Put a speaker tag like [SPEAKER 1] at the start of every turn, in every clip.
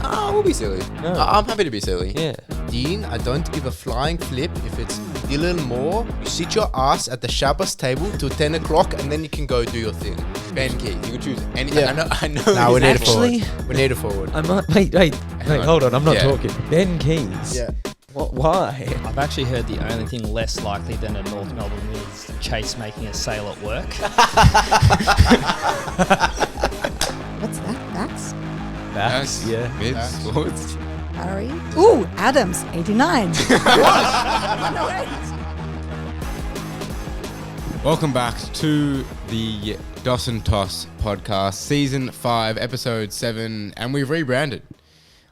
[SPEAKER 1] We'll be silly.
[SPEAKER 2] No.
[SPEAKER 1] I'm happy to be silly.
[SPEAKER 2] Yeah.
[SPEAKER 1] Dean, I don't give a flying flip if it's Dylan Moore. You sit your ass at the Shabbos table till 10 o'clock and then you can go do your thing. Ben Key, you can choose anything.
[SPEAKER 2] Yeah.
[SPEAKER 1] I know.
[SPEAKER 2] No, we need a forward.
[SPEAKER 1] We need a forward.
[SPEAKER 2] I might. Wait, hold on. I'm not talking. Ben Keys.
[SPEAKER 1] Yeah.
[SPEAKER 2] What? Why?
[SPEAKER 3] I've actually heard the only thing less likely than a North Melbourne win is Chase making a sale at work.
[SPEAKER 4] What's that? Backs?
[SPEAKER 2] Backs. Yeah.
[SPEAKER 1] Mids, forwards.
[SPEAKER 4] Harry? Ooh, Adams, 89.
[SPEAKER 1] Welcome back to the Dos and Toss podcast, season 5, episode 7, and we've rebranded.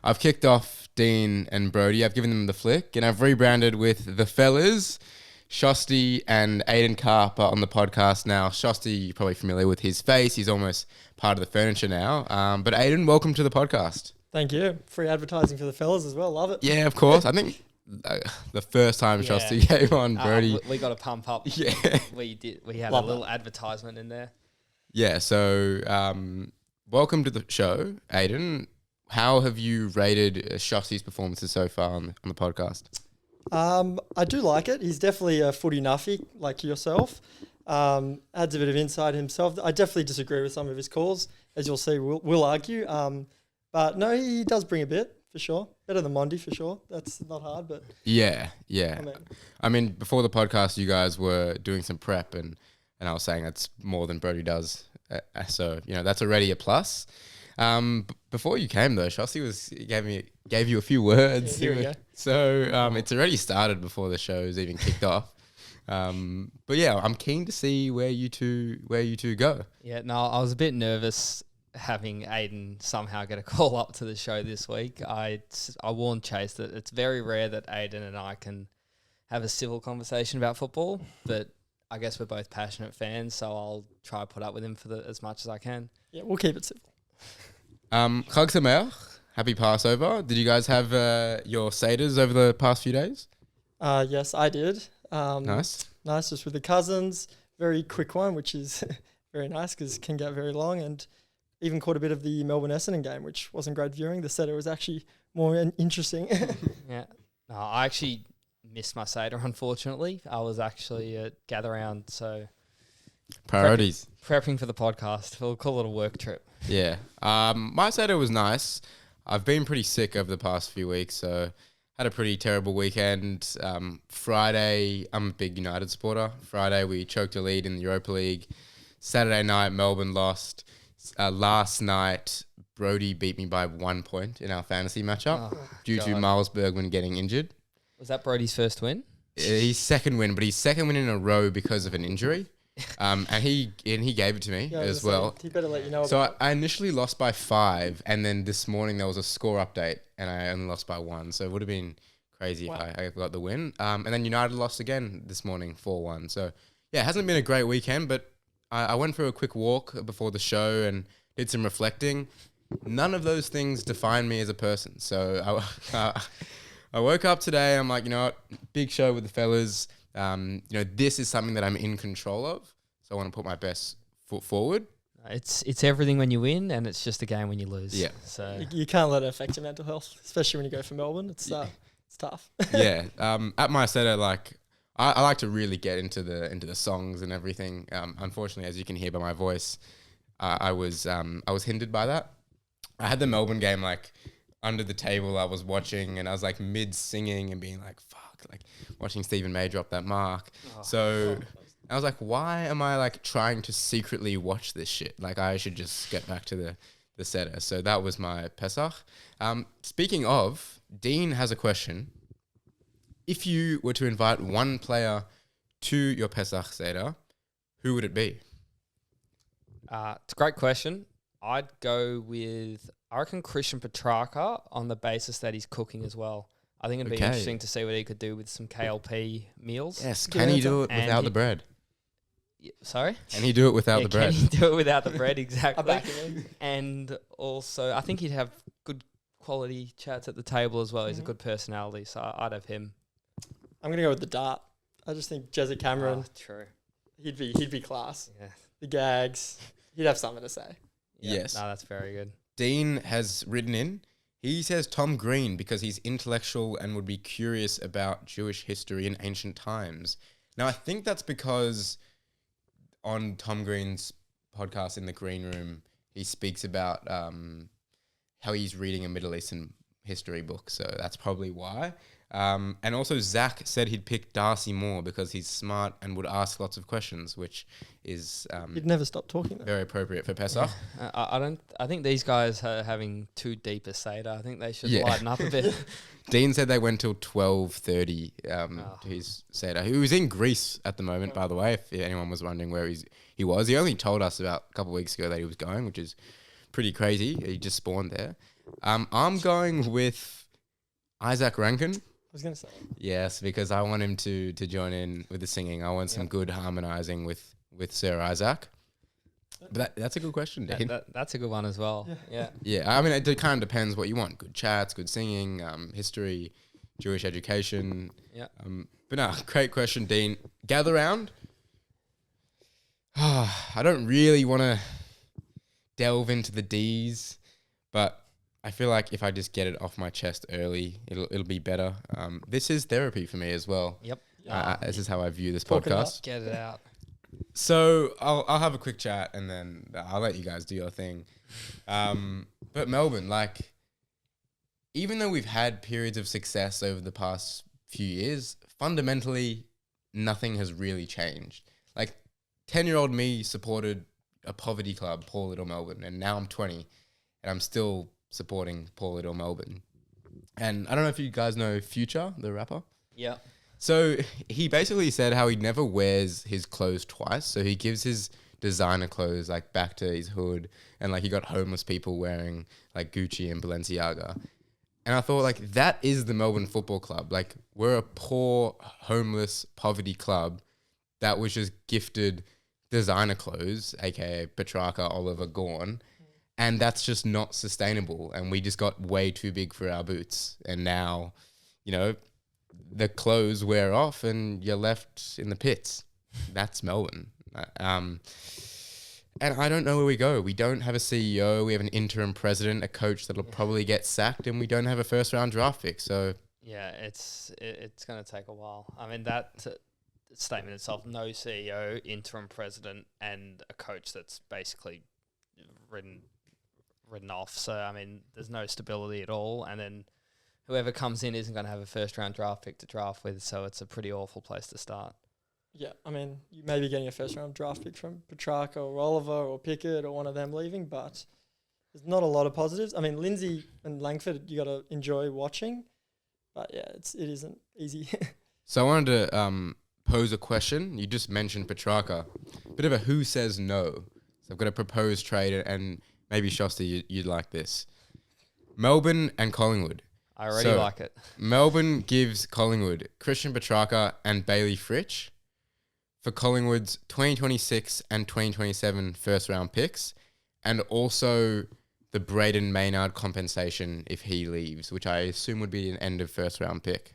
[SPEAKER 1] I've kicked off Dean and Brodie. I've given them the flick, and I've rebranded with the fellas. Shostak and Ayden Carp are on the podcast now. Shostak, you're probably familiar with his face. He's almost part of the furniture now. But Ayden, welcome to the podcast.
[SPEAKER 5] Thank you. Free advertising for the fellas as well. Love it.
[SPEAKER 1] Yeah, of course. I think the first time Shostak came on, Brodie.
[SPEAKER 3] We got to pump up.
[SPEAKER 1] Yeah.
[SPEAKER 3] We had
[SPEAKER 5] Love
[SPEAKER 3] a little advertisement in there.
[SPEAKER 1] Yeah, so welcome to the show, Ayden. How have you rated Shostak's performances so far on the podcast?
[SPEAKER 5] I do like it. He's definitely a footy nuffy like yourself. Adds a bit of insight himself. I definitely disagree with some of his calls, as you'll see. We'll argue. But no, he does bring a bit for sure. Better than Mondi for sure. That's not hard, but
[SPEAKER 1] Yeah. I mean, before the podcast, you guys were doing some prep, and I was saying that's more than Brodie does. So that's already a plus. Before you came though, Shostak gave you a few words.
[SPEAKER 5] Yeah, here we go.
[SPEAKER 1] So it's already started before the show's even kicked off. But yeah, I'm keen to see where you two go.
[SPEAKER 3] Yeah, no, I was a bit nervous having Ayden somehow get a call up to the show this week. I warned Chase that it's very rare that Ayden and I can have a civil conversation about football, but I guess we're both passionate fans, so I'll try to put up with him for as much as I can.
[SPEAKER 5] yeah, we'll keep it simple.
[SPEAKER 1] Chag Sameach, happy Passover. Did you guys have your seders over the past few days?
[SPEAKER 5] Yes, I did.
[SPEAKER 1] Nice.
[SPEAKER 5] Nice, just with the cousins. Very quick one, which is very nice because it can get very long, and even caught a bit of the Melbourne Essendon game, which wasn't great viewing. The setter was actually more interesting.
[SPEAKER 3] Yeah. No, I actually missed my Seder, unfortunately. I was actually at Gather Round, so...
[SPEAKER 1] Priorities.
[SPEAKER 3] Prepping for the podcast. We'll call it a work trip.
[SPEAKER 1] Yeah. My Seder was nice. I've been pretty sick over the past few weeks, so had a pretty terrible weekend. Friday, I'm a big United supporter. Friday, we choked a lead in the Europa League. Saturday night, Melbourne lost. Last night, Brodie beat me by 1 point in our fantasy matchup due to Miles Bergman getting injured.
[SPEAKER 3] Was that Brodie's first win?
[SPEAKER 1] His second win, but his second win in a row because of an injury. And he gave it to me as well.
[SPEAKER 5] He better let you know.
[SPEAKER 1] So I initially lost by 5, and then this morning there was a score update, and I only lost by 1. So it would have been crazy if I got the win. And then United lost again this morning, 4-1. So yeah, it hasn't been a great weekend, but I went for a quick walk before the show and did some reflecting. None of those things define me as a person. So I woke up today. I'm like, what? Big show with the fellas. This is something that I'm in control of. So I want to put my best foot forward.
[SPEAKER 3] It's everything when you win, and it's just a game when you lose.
[SPEAKER 1] Yeah.
[SPEAKER 3] So
[SPEAKER 5] You can't let it affect your mental health, especially when you go for Melbourne. It's tough.
[SPEAKER 1] Yeah. At my Seder, I like to really get into the songs and everything. Unfortunately, as you can hear by my voice, I was hindered by that. I had the Melbourne game under the table. I was watching, and I was mid singing and being like, "Fuck!" Watching Stephen May drop that mark. I was like, "Why am I trying to secretly watch this shit? I should just get back to the Seder." So that was my Pesach. Speaking of, Dean has a question. If you were to invite one player to your Pesach Seder, who would it be?
[SPEAKER 3] it's a great question. I'd go with, I reckon, Christian Petrarca on the basis that he's cooking as well. I think it'd be interesting to see what he could do with some KLP meals.
[SPEAKER 1] Yes, can he do it without the bread?
[SPEAKER 3] Sorry?
[SPEAKER 1] Can he do it without the bread?
[SPEAKER 3] Can he do it without the bread, exactly.
[SPEAKER 5] I back him.
[SPEAKER 3] And also, I think he'd have good quality chats at the table as well. He's a good personality, so I'd have him.
[SPEAKER 5] I'm gonna go with the dart. I just think Jezza Cameron.
[SPEAKER 3] True.
[SPEAKER 5] He'd be class.
[SPEAKER 3] Yeah.
[SPEAKER 5] The gags. He'd have something to say.
[SPEAKER 3] Yeah.
[SPEAKER 1] Yes.
[SPEAKER 3] No, that's very good.
[SPEAKER 1] Dean has written in. He says Tom Green because he's intellectual and would be curious about Jewish history in ancient times. Now, I think that's because on Tom Green's podcast in the Green Room, he speaks about how he's reading a Middle Eastern history book. So that's probably why. And also Zach said he'd pick Darcy Moore because he's smart and would ask lots of questions, which is
[SPEAKER 5] He'd never stop talking. Though.
[SPEAKER 1] very appropriate for Pesach.
[SPEAKER 3] I think these guys are having too deep a Seder. I think they should lighten up a bit.
[SPEAKER 1] Dean said they went till 12:30 to his Seder. He was in Greece at the moment, by the way, if anyone was wondering where he was. He only told us about a couple of weeks ago that he was going, which is pretty crazy. He just spawned there. I'm going with Isaac Rankin.
[SPEAKER 5] I was going to say.
[SPEAKER 1] Yes, because I want him to join in with the singing. I want some good harmonizing with Sir Isaac. But that's a good question, Dean.
[SPEAKER 3] That's a good one as well. Yeah.
[SPEAKER 1] Yeah, I mean, it kind of depends what you want. Good chats, good singing, history, Jewish education.
[SPEAKER 3] Yeah.
[SPEAKER 1] But no, great question, Dean. Gather round. I don't really want to delve into the Dees, but I feel like if I just get it off my chest early, it'll be better. This is therapy for me as well.
[SPEAKER 3] Yep.
[SPEAKER 1] This is how I view this
[SPEAKER 5] Talk it up.
[SPEAKER 1] podcast.
[SPEAKER 3] Get it out.
[SPEAKER 1] So I'll have a quick chat and then I'll let you guys do your thing. But Melbourne, like, even though we've had periods of success over the past few years, fundamentally nothing has really changed. Like, 10-year-old me supported a poverty club, Poor Little Melbourne, and now I'm 20 and I'm still supporting Poor Little Melbourne. And I don't know if you guys know Future, the rapper.
[SPEAKER 3] Yeah.
[SPEAKER 1] So he basically said how he never wears his clothes twice. So he gives his designer clothes like back to his hood, and like he got homeless people wearing like Gucci and Balenciaga. And I thought, like, that is the Melbourne Football Club. Like, we're a poor, homeless, poverty club that was just gifted designer clothes, aka Petrarca, Oliver, Gorn. And that's just not sustainable. And we just got way too big for our boots. And now, you know, the clothes wear off and you're left in the pits. That's Melbourne. And I don't know where we go. We don't have a CEO. We have an interim president, a coach that'll probably get sacked, and we don't have a first round draft pick. So
[SPEAKER 3] Yeah, it's going to take a while. I mean, that statement itself, no CEO, interim president, and a coach that's basically written off. So, I mean, there's no stability at all. And then whoever comes in isn't going to have a first-round draft pick to draft with, so it's a pretty awful place to start.
[SPEAKER 5] Yeah, I mean, you may be getting a first-round draft pick from Petrarca or Oliver or Pickett or one of them leaving, but there's not a lot of positives. I mean, Lindsay and Langford, you got to enjoy watching, but yeah, it isn't easy.
[SPEAKER 1] So I wanted to pose a question. You just mentioned Petrarca. Bit of a who says no. So I've got a proposed trade, and maybe Shostak, you'd like this. Melbourne and Collingwood.
[SPEAKER 3] I already like it.
[SPEAKER 1] Melbourne gives Collingwood Christian Petrarca and Bailey Fritsch for Collingwood's 2026 and 2027 first round picks, and also the Braden Maynard compensation if he leaves, which I assume would be an end of first round pick.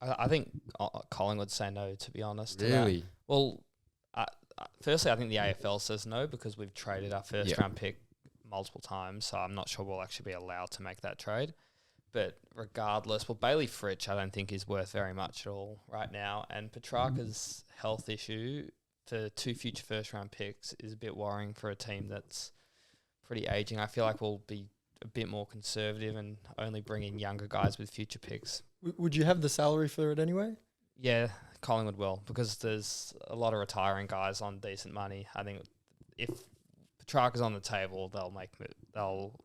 [SPEAKER 3] I think Collingwood say no, to be honest.
[SPEAKER 1] Really?
[SPEAKER 3] Well, firstly, I think the AFL says no because we've traded our first round pick multiple times, so I'm not sure we'll actually be allowed to make that trade. But regardless, well, Bailey Fritsch I don't think is worth very much at all right now, and Petrarca's health issue for 2 future first round picks is a bit worrying for a team that's pretty aging. I feel like we'll be a bit more conservative and only bring in younger guys with future picks.
[SPEAKER 5] Would you have the salary for it anyway?
[SPEAKER 3] Yeah, Collingwood will, because there's a lot of retiring guys on decent money. I think if Petrarca's on the table, they'll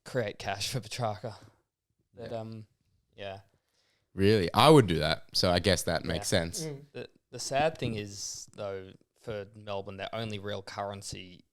[SPEAKER 3] create cash for Petrarca. But yeah.
[SPEAKER 1] Really? I would do that. So I guess that makes sense.
[SPEAKER 3] The sad thing is, though, for Melbourne, their only real currency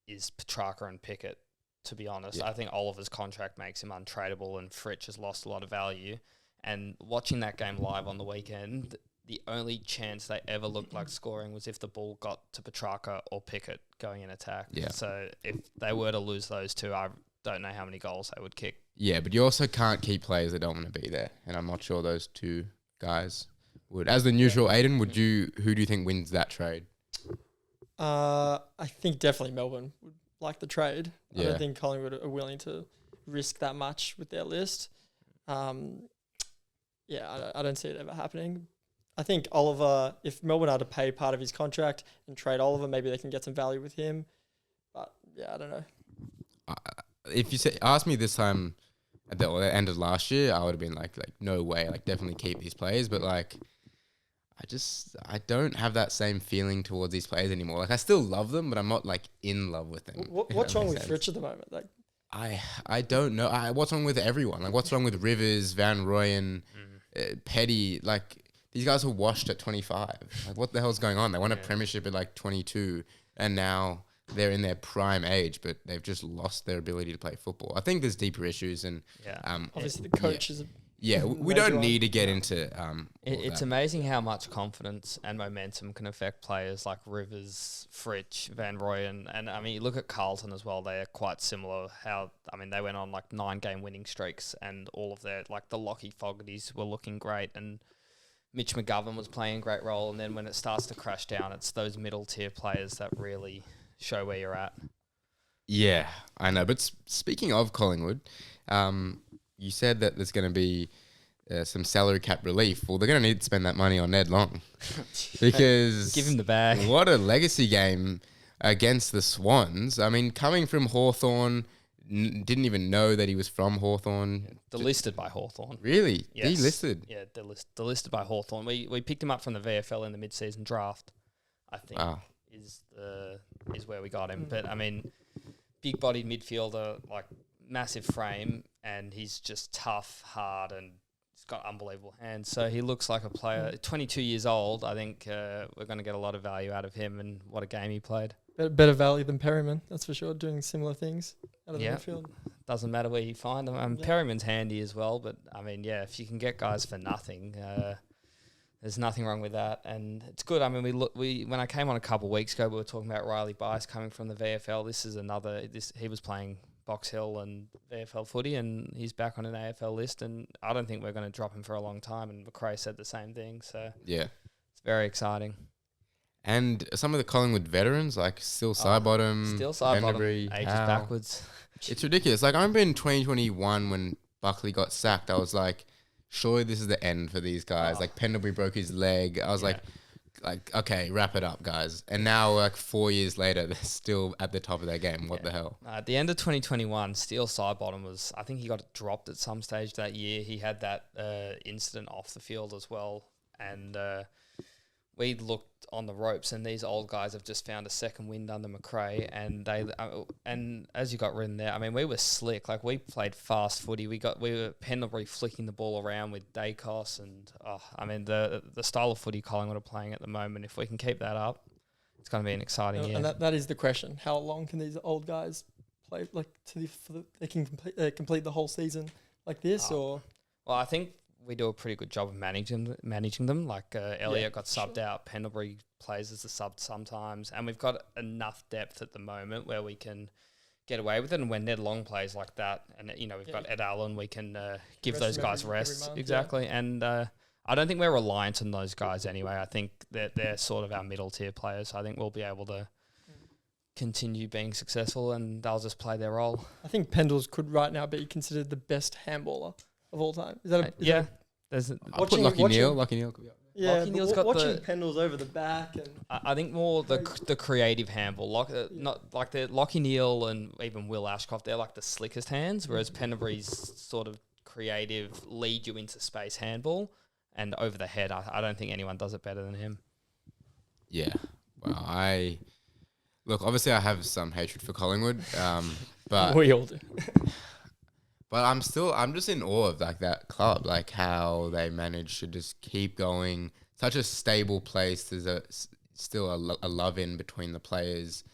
[SPEAKER 3] is Petrarca and Pickett, to be honest. I think Oliver's contract makes him untradeable, and Fritsch has lost a lot of value. And watching that game live on the weekend, the only chance they ever looked like scoring was if the ball got to Petrarca or Pickett going in attack.
[SPEAKER 1] Yeah.
[SPEAKER 3] So if they were to lose those two, I don't know how many goals they would kick.
[SPEAKER 1] Yeah, but you also can't keep players that don't want to be there, and I'm not sure those two guys would. As the neutral, Ayden, who do you think wins that trade?
[SPEAKER 5] I think definitely Melbourne like the trade. I
[SPEAKER 1] Yeah.
[SPEAKER 5] don't think Collingwood are willing to risk that much with their list. I don't see it ever happening. I think Oliver, if Melbourne are to pay part of his contract and trade Oliver, maybe they can get some value with him. But yeah, I don't know.
[SPEAKER 1] If you ask me this time at the end of last year, I would have been like no way, like definitely keep these players. But like, I don't have that same feeling towards these players anymore. Like I still love them, but I'm not like in love with them.
[SPEAKER 5] What's wrong with Fritsch at the moment? Like,
[SPEAKER 1] I don't know. What's wrong with everyone? Like what's wrong with Rivers, Van Rooyen, Petty? Like these guys were washed at 25. Like what the hell's going on? They won a premiership at like 22, and now they're in their prime age, but they've just lost their ability to play football. I think there's deeper issues, and
[SPEAKER 5] obviously the coach is.
[SPEAKER 1] We don't need to get into.
[SPEAKER 3] It's amazing how much confidence and momentum can affect players like Rivers, Fritsch, Van Rooyen, and I mean, you look at Carlton as well. They are quite similar. They went on like 9-game winning streaks, and all of their like the Lockie Fogartys were looking great, and Mitch McGovern was playing a great role. And then when it starts to crash down, it's those middle tier players that really show where you're at.
[SPEAKER 1] Yeah, I know. But speaking of Collingwood, you said that there's going to be some salary cap relief. Well, they're going to need to spend that money on Ned Long because
[SPEAKER 3] give him the bag.
[SPEAKER 1] What a legacy game against the Swans. I mean, coming from Hawthorn, didn't even know that he was from Hawthorn.
[SPEAKER 3] Delisted by Hawthorn.
[SPEAKER 1] Really?
[SPEAKER 3] Yes.
[SPEAKER 1] Delisted?
[SPEAKER 3] Yeah, delisted by Hawthorn. We picked him up from the VFL in the mid-season draft, I think.
[SPEAKER 1] Wow.
[SPEAKER 3] Is where we got him. But I mean, big-bodied midfielder, like massive frame, and he's just tough, hard, and he's got unbelievable hands. So he looks like a player. 22 years old. I think we're going to get a lot of value out of him, and what a game he played.
[SPEAKER 5] Better value than Perryman, that's for sure, doing similar things out of the midfield.
[SPEAKER 3] Doesn't matter where you find them. Perryman's handy as well, but I mean, if you can get guys for nothing, there's nothing wrong with that, and it's good. I mean, when I came on a couple of weeks ago, we were talking about Riley Bice coming from the VFL. This is he was playing Box Hill and VFL footy, and he's back on an AFL list, and I don't think we're going to drop him for a long time, and McRae said the same thing, so
[SPEAKER 1] yeah,
[SPEAKER 3] it's very exciting.
[SPEAKER 1] And some of the Collingwood veterans, like Still Sidebottom,
[SPEAKER 3] ages backwards.
[SPEAKER 1] It's ridiculous. Like I remember in 2021 when Buckley got sacked, I was like, surely this is the end for these guys. Like Pendlebury broke his leg. I was like, okay, wrap it up, guys. And now, like 4 years later, they're still at the top of their game. What the hell?
[SPEAKER 3] At the end of 2021, Steele Sidebottom I think he got dropped at some stage that year. He had that incident off the field as well. And we looked on the ropes, and these old guys have just found a second wind under McRae. And and as you got written there, I mean, we were slick. Like we played fast footy. We were Pendlebury flicking the ball around with Dacos, and I mean the style of footy Collingwood are playing at the moment. If we can keep that up, it's going to be an exciting year.
[SPEAKER 5] And that is the question: how long can these old guys play? Like they can complete the whole season like this, or?
[SPEAKER 3] Well, I think we do a pretty good job of managing them. Like Elliott got subbed out, Pendlebury plays as a sub sometimes, and we've got enough depth at the moment where we can get away with it. And when Ned Long plays like that, and we've got Ed Allen, we can give those guys rest. Exactly, and I don't think we're reliant on those guys anyway. I think that they're sort of our middle tier players. So I think we'll be able to continue being successful, and they'll just play their role.
[SPEAKER 5] I think Pendles could right now be considered the best handballer of all time. Is that
[SPEAKER 1] I'll put Lachie Neale. Lachie Neale could be up there.
[SPEAKER 5] Yeah,
[SPEAKER 3] Lachie Neale's got
[SPEAKER 5] watching Pendles over the back, and
[SPEAKER 3] I think more the creative handball, not like the Lachie Neale and even Will Ashcroft. They're like the slickest hands, whereas Pendlebury's sort of creative, lead you into space handball and over the head. I don't think anyone does it better than him.
[SPEAKER 1] Yeah, well, look. Obviously, I have some hatred for Collingwood, but
[SPEAKER 5] we all do.
[SPEAKER 1] But I'm just in awe of like that club, like how they managed to just keep going. Such a stable place. There's still a love in between the players.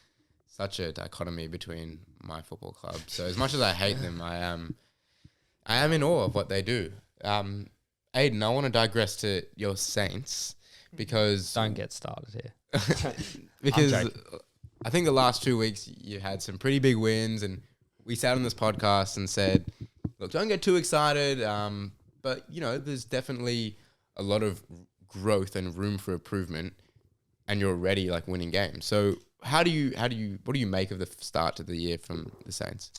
[SPEAKER 1] Such a dichotomy between my football club. So as much as I hate them, I am in awe of what they do. Ayden, I want to digress to your Saints because
[SPEAKER 3] don't get started here.
[SPEAKER 1] Because I think the last 2 weeks you had some pretty big wins, and we sat on this podcast and said, look, don't get too excited, but, there's definitely a lot of growth and room for improvement, and you're already, winning games. So what do you make of the start to the year from the Saints?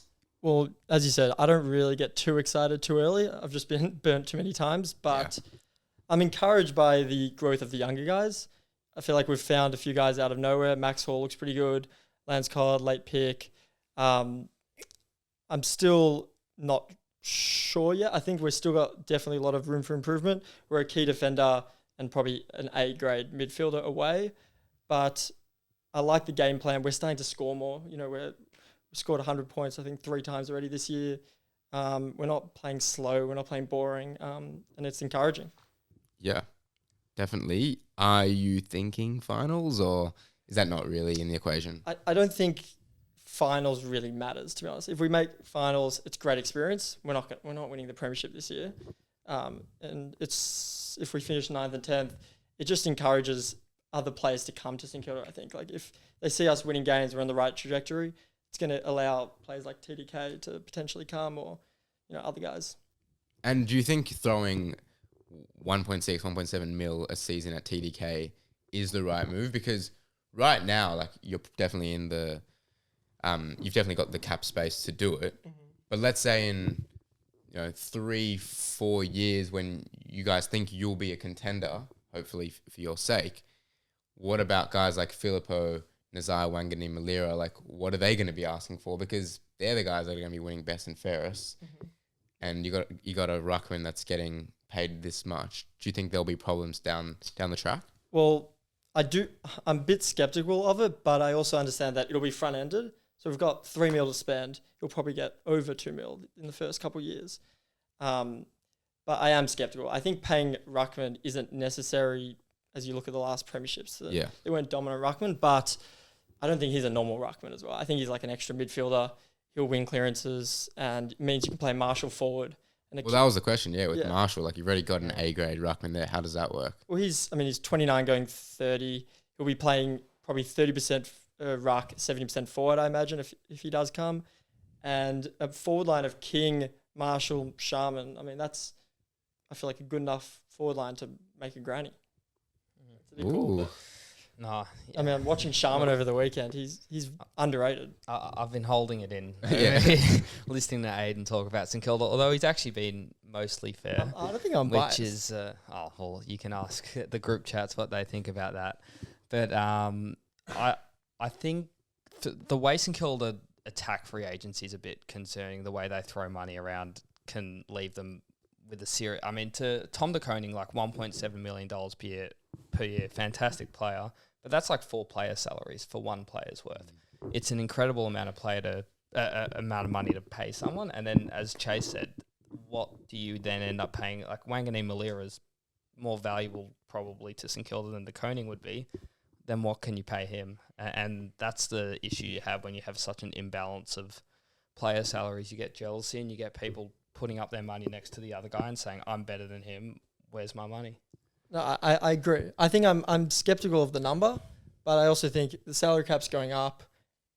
[SPEAKER 5] Well, as you said, I don't really get too excited too early. I've just been burnt too many times, but I'm encouraged by the growth of the younger guys. I feel like we've found a few guys out of nowhere. Max Hall looks pretty good. Lance Codd, late pick. I'm still not sure yet. I think we've still got definitely a lot of room for improvement. We're a key defender and probably an A-grade midfielder away, but I like the game plan. We're starting to score more. You know, we scored 100 points, I think, 3 times already this year. We're not playing slow. We're not playing boring, and it's encouraging.
[SPEAKER 1] Yeah, definitely. Are you thinking finals, or is that not really in the equation?
[SPEAKER 5] I don't think finals really matters, to be honest. If we make finals, it's great experience. We're not winning the premiership this year, and it's if we finish 9th and 10th, it just encourages other players to come to St Kilda. I think like if they see us winning games, we're on the right trajectory. It's going to allow players like TDK to potentially come, or other guys.
[SPEAKER 1] And do you think throwing 1.6, 1.7 mil a season at TDK is the right move? Because right now, like you're definitely in the, you've definitely got the cap space to do it. Mm-hmm. But let's say in 3-4 years when you guys think you'll be a contender, hopefully for your sake, what about guys like Filippo, Nazai, Wangani, Malira? Like, what are they going to be asking for? Because they're the guys that are going to be winning best and fairest. Mm-hmm. And you got a ruckman that's getting paid this much. Do you think there'll be problems down the track?
[SPEAKER 5] Well, I'm a bit skeptical of it, but I also understand that it'll be front-ended. So we've got 3 mil to spend. You'll probably get over 2 mil in the first couple of years. But I am skeptical. I think paying ruckman isn't necessary as you look at the last premierships. They weren't dominant ruckman, but I don't think he's a normal ruckman as well. I think he's like an extra midfielder. He'll win clearances, and it means you can play Marshall forward. And
[SPEAKER 1] that was the question, with Marshall. Like, you've already got an A-grade ruckman there. How does that work?
[SPEAKER 5] Well, he's 29 going 30. He'll be playing probably 30% ruck, 70% forward, I imagine, if he does come. And a forward line of King, Marshall, Sharman. That's, I feel like, a good enough forward line to make a granny. It's a bit cool.
[SPEAKER 3] No,
[SPEAKER 5] I'm watching Sharman over the weekend. He's underrated.
[SPEAKER 3] I've been holding it in, listening to Ayden talk about St Kilda, although he's actually been mostly fair.
[SPEAKER 5] I don't think I'm biased.
[SPEAKER 3] Which is, you can ask the group chats what they think about that. But I think the way St Kilda attack free agency is a bit concerning. The way they throw money around can leave them with a serious... to Tom de Koning, like $1.7 million per year, fantastic player, but that's like 4 player salaries for one player's worth. It's an incredible amount of money to pay someone, and then as Chase said, what do you then end up paying? Like Wangani Malira is more valuable probably to St Kilda than de Koning would be. Then what can you pay him? And that's the issue you have when you have such an imbalance of player salaries. You get jealousy, and you get people putting up their money next to the other guy and saying, I'm better than him, where's my money?
[SPEAKER 5] No, I agree. I think I'm skeptical of the number, but I also think the salary cap's going up,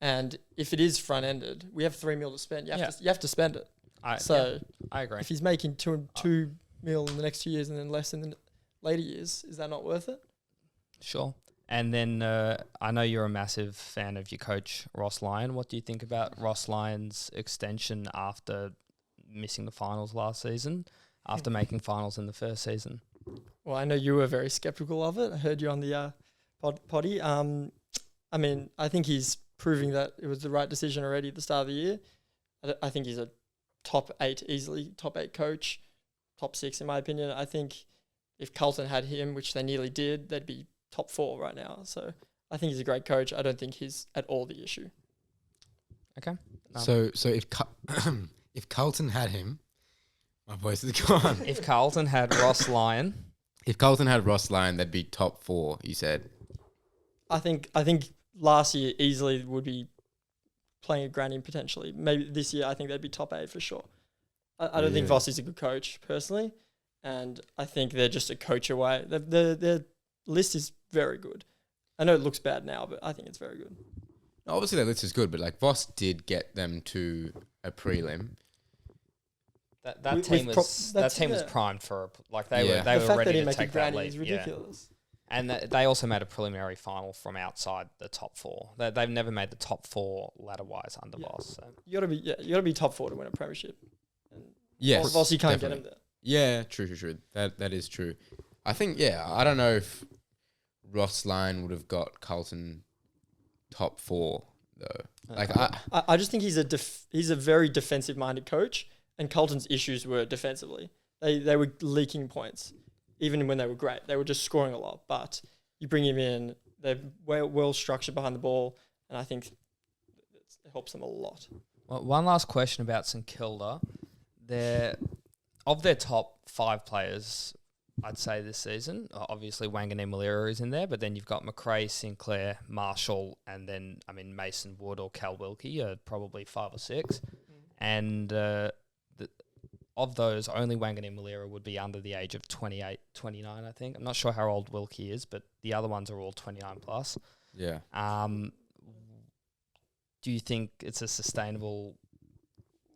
[SPEAKER 5] and if it is front-ended, we have 3 mil to spend. You have to spend it.
[SPEAKER 3] I agree.
[SPEAKER 5] If he's making 2 mil in the next 2 years and then less in the later years, is that not worth it?
[SPEAKER 3] Sure. And then I know you're a massive fan of your coach, Ross Lyon. What do you think about Ross Lyon's extension after missing the finals last season, after making finals in the first season?
[SPEAKER 5] Well, I know you were very skeptical of it. I heard you on the potty. I think he's proving that it was the right decision already at the start of the year. I think he's a top 8 coach, top 6 in my opinion. I think if Carlton had him, which they nearly did, they'd be top 4 right now. So I think he's a great coach. I don't think he's at all the issue.
[SPEAKER 3] Okay.
[SPEAKER 1] So if Carlton had him, my voice is gone.
[SPEAKER 3] If Carlton had Ross Lyon.
[SPEAKER 1] If Carlton had Ross Lyon, they'd be top 4, you said.
[SPEAKER 5] I think last year easily would be playing a granny potentially. Maybe this year I think they'd be top 8 for sure. I don't think Voss is a good coach personally, and I think they're just a coach away. Their list is very good. I know it looks bad now, but I think it's very good.
[SPEAKER 1] Obviously their list is good, but like Voss did get them to a prelim.
[SPEAKER 3] That team was primed for they were ready to take that leap.
[SPEAKER 5] Is ridiculous.
[SPEAKER 3] And they also made a preliminary final from outside the top 4. They've never made the top 4 ladder-wise under Voss. So.
[SPEAKER 5] You gotta be top 4 to win a premiership. And
[SPEAKER 1] Yes,
[SPEAKER 5] Voss, you can't
[SPEAKER 1] definitely.
[SPEAKER 5] get him there.
[SPEAKER 1] Yeah, true. That is true. I think, I don't know if Ross Lyon would have got Carlton top 4 though. Like
[SPEAKER 5] I just think he's a very defensive-minded coach, and Carlton's issues were defensively. They were leaking points, even when they were great. They were just scoring a lot. But you bring him in, they're well structured behind the ball, and I think it helps them a lot.
[SPEAKER 3] Well, one last question about St Kilda. Of their top 5 players, I'd say this season, obviously Wanganeen Malira is in there, but then you've got McRae, Sinclair, Marshall, and then, Mason Wood or Cal Wilkie are probably 5 or 6. And of those, only Wanganeen Malira would be under the age of 28, 29, I think. I'm not sure how old Wilkie is, but the other ones are all 29 plus.
[SPEAKER 1] Yeah.
[SPEAKER 3] Do you think it's a sustainable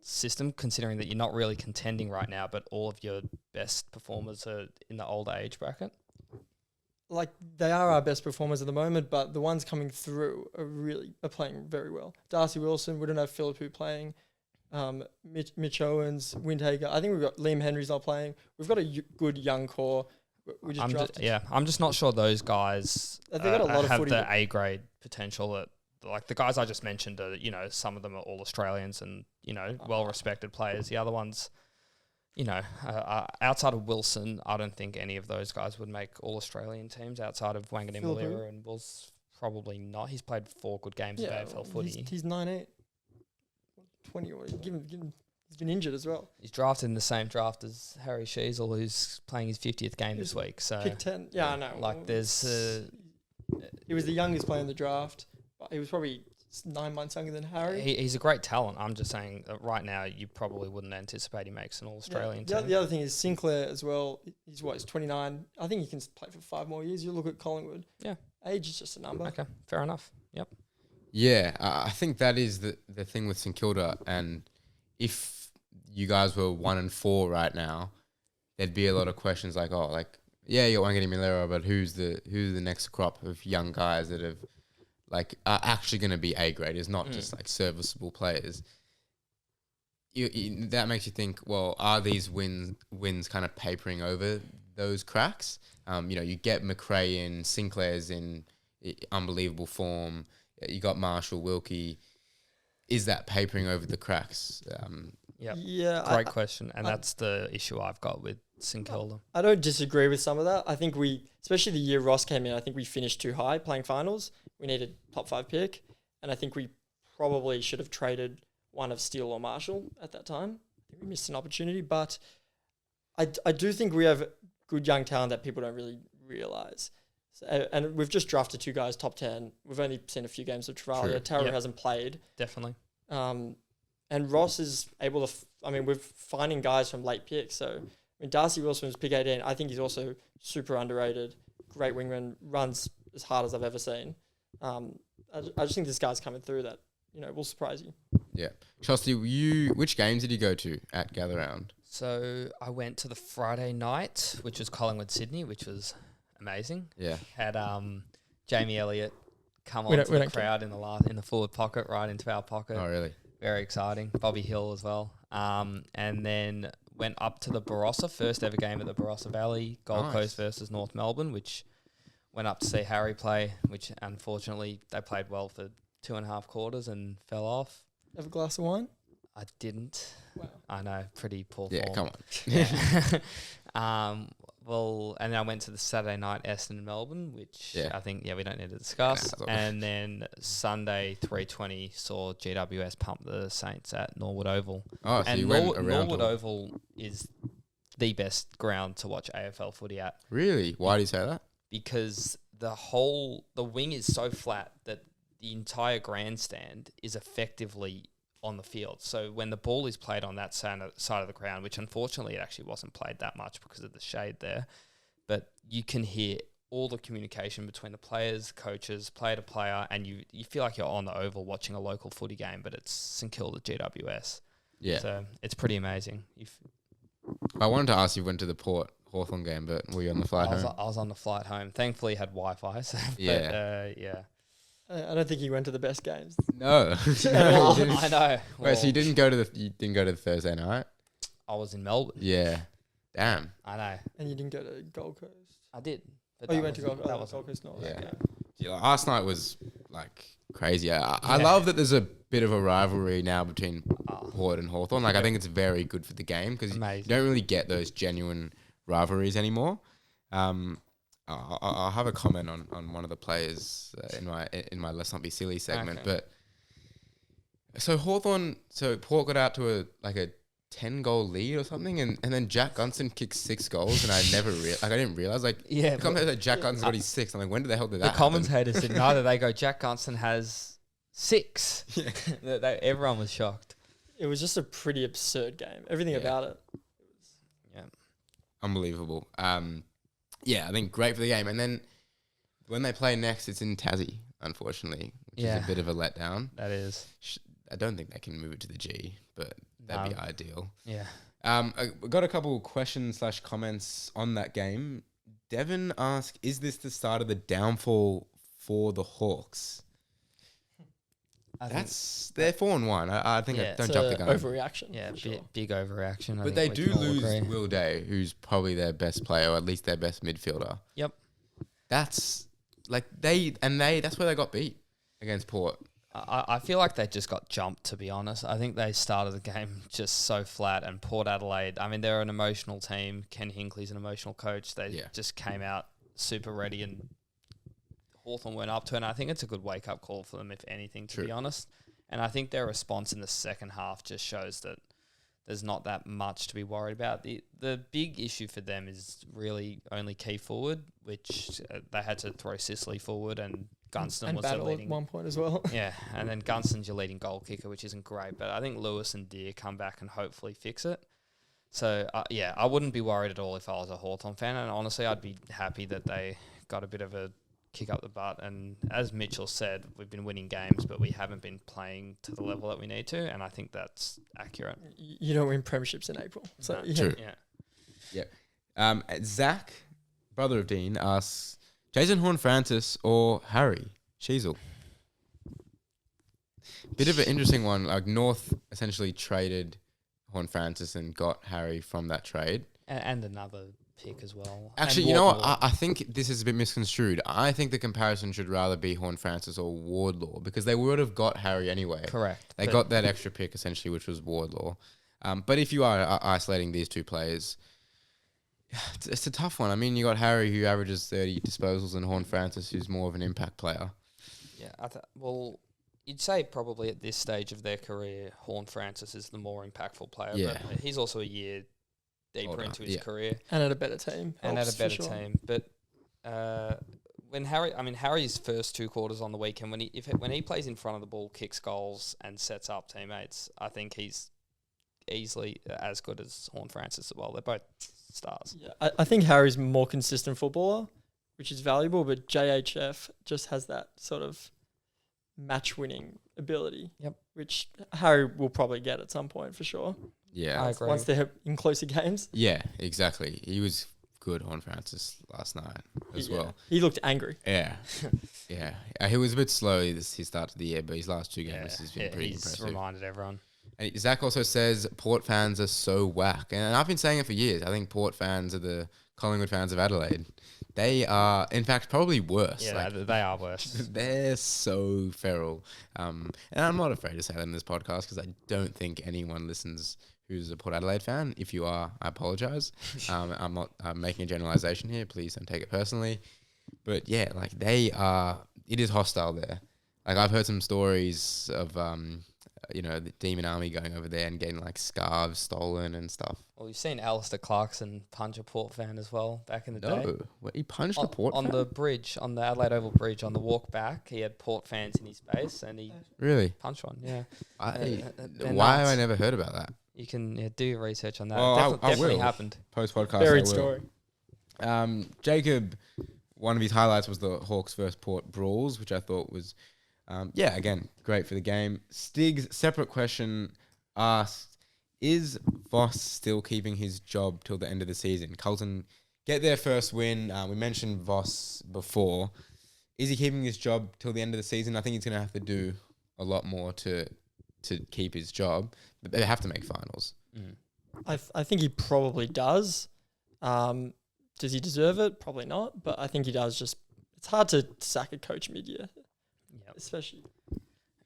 [SPEAKER 3] system, considering that you're not really contending right now, but all of your best performers are in the older age bracket?
[SPEAKER 5] Like, they are our best performers at the moment, but the ones coming through are playing very well. Darcy Wilson, we don't have Philippou playing. Mitch Owens, Windhager. I think we've got Liam Henry's not playing. We've got a good young core. We just drafted.
[SPEAKER 3] I'm just not sure those guys
[SPEAKER 5] They've got a lot of
[SPEAKER 3] have
[SPEAKER 5] footy
[SPEAKER 3] the A grade potential that, like the guys I just mentioned are, some of them are all Australians and, well respected players. The other ones, outside of Wilson, I don't think any of those guys would make all Australian teams outside of Wanganeen Malira, and Will's probably not. He's played 4 good games of AFL footy.
[SPEAKER 5] He's 9'8". 20. Give him. He's been injured as well.
[SPEAKER 3] He's drafted in the same draft as Harry Sheasel, who's playing his 50th game this week. So
[SPEAKER 5] pick 10. Yeah, I know.
[SPEAKER 3] Like there's.
[SPEAKER 5] He was the youngest player in the draft. But he was probably 9 months younger than Harry.
[SPEAKER 3] He's a great talent. I'm just saying that right now you probably wouldn't anticipate he makes an All-Australian team.
[SPEAKER 5] The other thing is Sinclair as well. He's 29. I think he can play for 5 more years. You look at Collingwood.
[SPEAKER 3] Yeah.
[SPEAKER 5] Age is just a number.
[SPEAKER 3] Okay, fair enough. Yep.
[SPEAKER 1] Yeah, I think that is the thing with St Kilda, and if you guys were 1-4 right now, there'd be a lot of questions like, you're Wanganeen Malira, but who's the next crop of young guys that are actually going to be A graders, not just like serviceable players. That makes you think, well, are these wins kind of papering over those cracks? You get McRae in, Sinclair's in unbelievable form. You got Marshall, Wilkie. Is that papering over the cracks?
[SPEAKER 3] Yeah. Great question. And that's the issue I've got with St Kilda.
[SPEAKER 5] I don't disagree with some of that. I think especially the year Ross came in, I think we finished too high playing finals. We needed top 5 pick. And I think we probably should have traded one of Steele or Marshall at that time. I think we missed an opportunity. But I do think we have good young talent that people don't really realise. And we've just drafted 2 guys top 10. We've only seen a few games of Travalia. Tara hasn't played.
[SPEAKER 3] Definitely.
[SPEAKER 5] And Ross is able to... we're finding guys from late picks. So, Darcy Wilson was pick 18. I think he's also super underrated. Great wingman. Runs as hard as I've ever seen. I just think this guy's coming through that, will surprise you.
[SPEAKER 1] Yeah. Shosty, which games did you go to at Gather Round?
[SPEAKER 3] So, I went to the Friday night, which was Collingwood-Sydney, which was... amazing.
[SPEAKER 1] Yeah.
[SPEAKER 3] Had Jamie Elliott come on to the crowd in the forward pocket, right into our pocket.
[SPEAKER 1] Oh, really?
[SPEAKER 3] Very exciting. Bobby Hill as well. And then went up to the Barossa, first ever game at the Barossa Valley, Gold Coast versus North Melbourne, which went up to see Harry play, which unfortunately they played well for 2.5 quarters and fell off.
[SPEAKER 5] Have a glass of wine?
[SPEAKER 3] I didn't.
[SPEAKER 5] Wow.
[SPEAKER 3] I know, pretty poor
[SPEAKER 1] Yeah,
[SPEAKER 3] form.
[SPEAKER 1] come on.
[SPEAKER 3] Yeah. Well, and then I went to the Saturday night Essendon and Melbourne, which I think, we don't need to discuss. And then Sunday, 3:20, saw GWS pump the Saints at Norwood Oval.
[SPEAKER 1] Oh, so you went around
[SPEAKER 3] Norwood Oval is the best ground to watch AFL footy at.
[SPEAKER 1] Really? Why do you say that?
[SPEAKER 3] Because the wing is so flat that the entire grandstand is effectively on the field. So when the ball is played on that side of the ground, which unfortunately it actually wasn't played that much because of the shade there, but you can hear all the communication between the players, coaches, player to player, and you feel like you're on the oval watching a local footy game, but it's St Kilda GWS.
[SPEAKER 1] Yeah.
[SPEAKER 3] So it's pretty amazing.
[SPEAKER 1] I wanted to ask you, went to the Port Hawthorn game, but were you on the flight home?
[SPEAKER 3] I was on the flight home. Thankfully, had Wi-Fi. So,
[SPEAKER 1] Yeah.
[SPEAKER 5] I don't think he went to the best games.
[SPEAKER 1] No.
[SPEAKER 3] I know.
[SPEAKER 1] Wait, so you didn't go to the Thursday night?
[SPEAKER 3] I was in Melbourne.
[SPEAKER 1] Yeah. Damn.
[SPEAKER 3] I know.
[SPEAKER 5] And you didn't go to Gold Coast.
[SPEAKER 3] I did.
[SPEAKER 5] Oh, you went to Gold
[SPEAKER 3] That
[SPEAKER 5] Coast. Gold Coast, not
[SPEAKER 1] Yeah.
[SPEAKER 5] okay.
[SPEAKER 1] Yeah, like, last night was like crazy. I love that there's a bit of a rivalry now between Port and Hawthorn. Like I think it's very good for the game because you don't really get those genuine rivalries anymore. I'll have a comment on one of the players in my Let's Not Be Silly segment.
[SPEAKER 3] Okay.
[SPEAKER 1] But so Port got out to a 10-goal lead or something, and then Jack Gunson kicked 6 goals, and I didn't realize the commentator Jack Gunson's got his 6. I'm like, when did the hell did that?
[SPEAKER 3] The commentators didn't either. They go, Jack Gunson has 6.
[SPEAKER 1] Yeah.
[SPEAKER 3] Everyone was shocked.
[SPEAKER 5] It was just a pretty absurd game. Everything about it.
[SPEAKER 3] Yeah.
[SPEAKER 1] Unbelievable. Yeah, I think great for the game. And then when they play next, it's in Tassie, unfortunately, which is a bit of a letdown.
[SPEAKER 3] That is.
[SPEAKER 1] I don't think they can move it to the G, but that'd be ideal.
[SPEAKER 3] Yeah.
[SPEAKER 1] I got a couple of questions/comments on that game. Devon asked, is this the start of the downfall for the Hawks? They're 4-1. I think don't jump the gun.
[SPEAKER 5] Overreaction.
[SPEAKER 3] Yeah, big overreaction.
[SPEAKER 1] But they do lose Will Day, who's probably their best player, or at least their best midfielder.
[SPEAKER 3] Yep.
[SPEAKER 1] That's like that's where they got beat against Port.
[SPEAKER 3] I feel like they just got jumped, to be honest. I think they started the game just so flat, and Port Adelaide, I mean, they're an emotional team. Ken Hinckley's an emotional coach. They just came out super ready, and Hawthorn went up to it, and I think it's a good wake-up call for them, if anything, to be honest. And I think their response in the second half just shows that there's not that much to be worried about. The big issue for them is really only key forward, which they had to throw Sicily forward, and Gunston was the leading
[SPEAKER 5] at one point as well.
[SPEAKER 3] Yeah, and then Gunston's your leading goal kicker, which isn't great. But I think Lewis and Deer come back and hopefully fix it. So, I wouldn't be worried at all if I was a Hawthorn fan. And honestly, I'd be happy that they got a bit of a kick up the butt. And as Mitchell said, we've been winning games, but we haven't been playing to the level that we need to. And I think that's accurate.
[SPEAKER 5] You don't win premierships in April. So
[SPEAKER 3] No.
[SPEAKER 1] True.
[SPEAKER 3] Yeah.
[SPEAKER 1] Zach, brother of Dean, asks, Jason Horne-Francis or Harry Sheasel? Bit of an interesting one. Like North essentially traded Horne-Francis and got Harry from that trade.
[SPEAKER 3] And another pick as well.
[SPEAKER 1] Actually, you know what? I think this is a bit misconstrued. I think the comparison should rather be Horne-Francis or Wardlaw, because they would have got Harry anyway.
[SPEAKER 3] Correct.
[SPEAKER 1] They got that extra pick essentially, which was Wardlaw. But if you are isolating these two players, it's a tough one. I mean, you got Harry, who averages 30 disposals, and Horne-Francis, who's more of an impact player.
[SPEAKER 3] Yeah, well, you'd say probably at this stage of their career, Horne-Francis is the more impactful player.
[SPEAKER 1] Yeah.
[SPEAKER 3] But he's also a year deeper into his career.
[SPEAKER 5] And at a better team.
[SPEAKER 3] And at a better team. But when Harry's first 2 quarters on the weekend, when he plays in front of the ball, kicks goals, and sets up teammates, I think he's easily as good as Horne-Francis as well. They're both stars.
[SPEAKER 5] Yeah, I think Harry's a more consistent footballer, which is valuable, but JHF just has that sort of match-winning ability.
[SPEAKER 3] Yep.
[SPEAKER 5] Which Harry will probably get at some point for sure.
[SPEAKER 1] Yeah.
[SPEAKER 3] I agree.
[SPEAKER 5] Once they're in closer games.
[SPEAKER 1] Yeah, exactly. He was good, Horne-Francis, last night as well.
[SPEAKER 5] He looked angry.
[SPEAKER 1] Yeah. Yeah. He was a bit slow his start to the year, but his last 2 games has been pretty
[SPEAKER 3] he's
[SPEAKER 1] impressive.
[SPEAKER 3] reminded everyone.
[SPEAKER 1] And Zach also says Port fans are so whack. And I've been saying it for years. I think Port fans are the Collingwood fans of Adelaide. They are, in fact, probably worse.
[SPEAKER 3] Yeah, they are worse.
[SPEAKER 1] They're so feral. And I'm not afraid to say that in this podcast, because I don't think anyone listens who's a Port Adelaide fan. If you are, I apologise. I'm not making a generalisation here. Please don't take it personally. But yeah, like it is hostile there. Like I've heard some stories of, the Demon Army going over there and getting like scarves stolen and stuff.
[SPEAKER 3] Well, you've seen Alistair Clarkson punch a Port fan as well back in the day.
[SPEAKER 1] No, he punched a Port fan?
[SPEAKER 3] On the bridge, on the Adelaide Oval Bridge, on the walk back, he had Port fans in his base and he
[SPEAKER 1] really
[SPEAKER 3] punched one. Yeah.
[SPEAKER 1] Why have I never heard about that?
[SPEAKER 3] You can do your research on that.
[SPEAKER 1] Well,
[SPEAKER 3] It definitely
[SPEAKER 1] will.
[SPEAKER 3] happened.
[SPEAKER 1] Post podcast.
[SPEAKER 5] Buried story.
[SPEAKER 1] Jacob, one of his highlights was the Hawks versus Port brawls, which I thought was, again, great for the game. Stig's separate question asked, is Voss still keeping his job till the end of the season? Carlton get their first win. We mentioned Voss before. Is he keeping his job till the end of the season? I think he's going to have to do a lot more to keep his job. But they have to make finals.
[SPEAKER 5] I think he probably does. Does he deserve it? Probably not. But I think he does. Just it's hard to sack a coach mid-year, especially.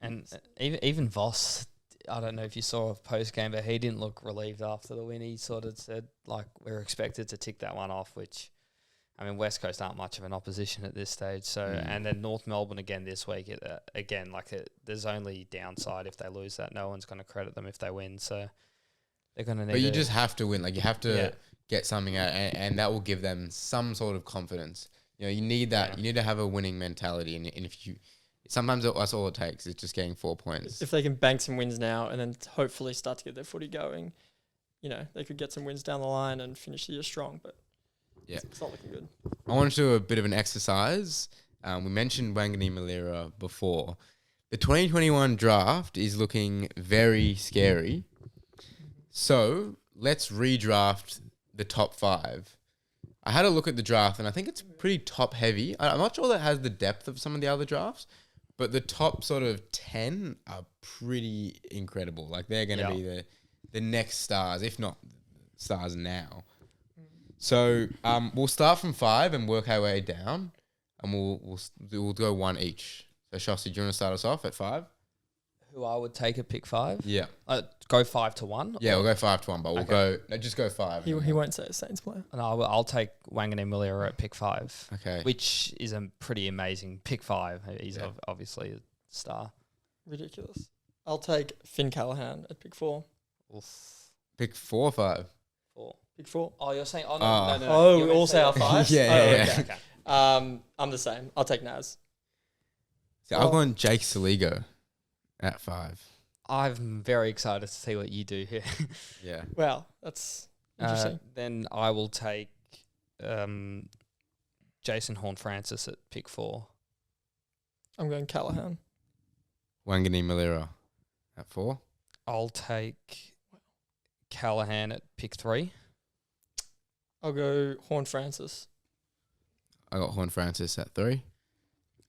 [SPEAKER 3] And even Voss, I don't know if you saw a post game, but he didn't look relieved after the win. He sort of said like we're expected to tick that one off, which. I mean, West Coast aren't much of an opposition at this stage. So, and then North Melbourne again this week. There's only downside if they lose that. No one's going to credit them if they win. So, they're going to need. But
[SPEAKER 1] you just have to win. Like you have to get something out, and that will give them some sort of confidence. You know, you need that. Yeah. You need to have a winning mentality, and if you, sometimes that's all it takes. Is just getting 4 points.
[SPEAKER 5] If they can bank some wins now, and then hopefully start to get their footy going, you know, they could get some wins down the line and finish the year strong. But
[SPEAKER 1] yeah,
[SPEAKER 5] it's not looking good.
[SPEAKER 1] I want to do a bit of an exercise. We mentioned Wangani Malira before. The 2021 draft is looking very scary. So let's redraft the top 5. I had a look at the draft, and I think it's pretty top heavy. I'm not sure that has the depth of some of the other drafts, but the top sort of 10 are pretty incredible. Like they're going to be the next stars, if not stars now. So we'll start from 5 and work our way down, and we'll go one each. So Shostak, do you want to start us off at 5?
[SPEAKER 3] Who I would take at pick 5?
[SPEAKER 1] Yeah.
[SPEAKER 3] Go 5 to 1?
[SPEAKER 1] Yeah, we'll go 5 to 1, but just go 5.
[SPEAKER 5] He won't say a Saints player.
[SPEAKER 3] And I'll take Wangani Malira at pick 5.
[SPEAKER 1] Okay.
[SPEAKER 3] Which is a pretty amazing pick 5. He's obviously a star.
[SPEAKER 5] Ridiculous. I'll take Finn Callahan at pick 4.
[SPEAKER 3] Oof.
[SPEAKER 1] Pick 4 or 5?
[SPEAKER 3] 4.
[SPEAKER 5] Pick 4.
[SPEAKER 3] Oh, you're saying... Oh, no.
[SPEAKER 5] Oh, we all say our 5?
[SPEAKER 1] Yeah.
[SPEAKER 5] Okay. I'm the same. I'll take Naz.
[SPEAKER 1] So I've gone Jake Saligo at 5.
[SPEAKER 3] I'm very excited to see what you do here.
[SPEAKER 1] Yeah.
[SPEAKER 5] Wow, that's interesting.
[SPEAKER 3] Then I will take Jason Horne-Francis at pick 4.
[SPEAKER 5] I'm going Callahan.
[SPEAKER 1] Wangani Malira at 4.
[SPEAKER 3] I'll take Callahan at pick 3.
[SPEAKER 5] I'll go Horne-Francis.
[SPEAKER 1] I got Horne-Francis at 3.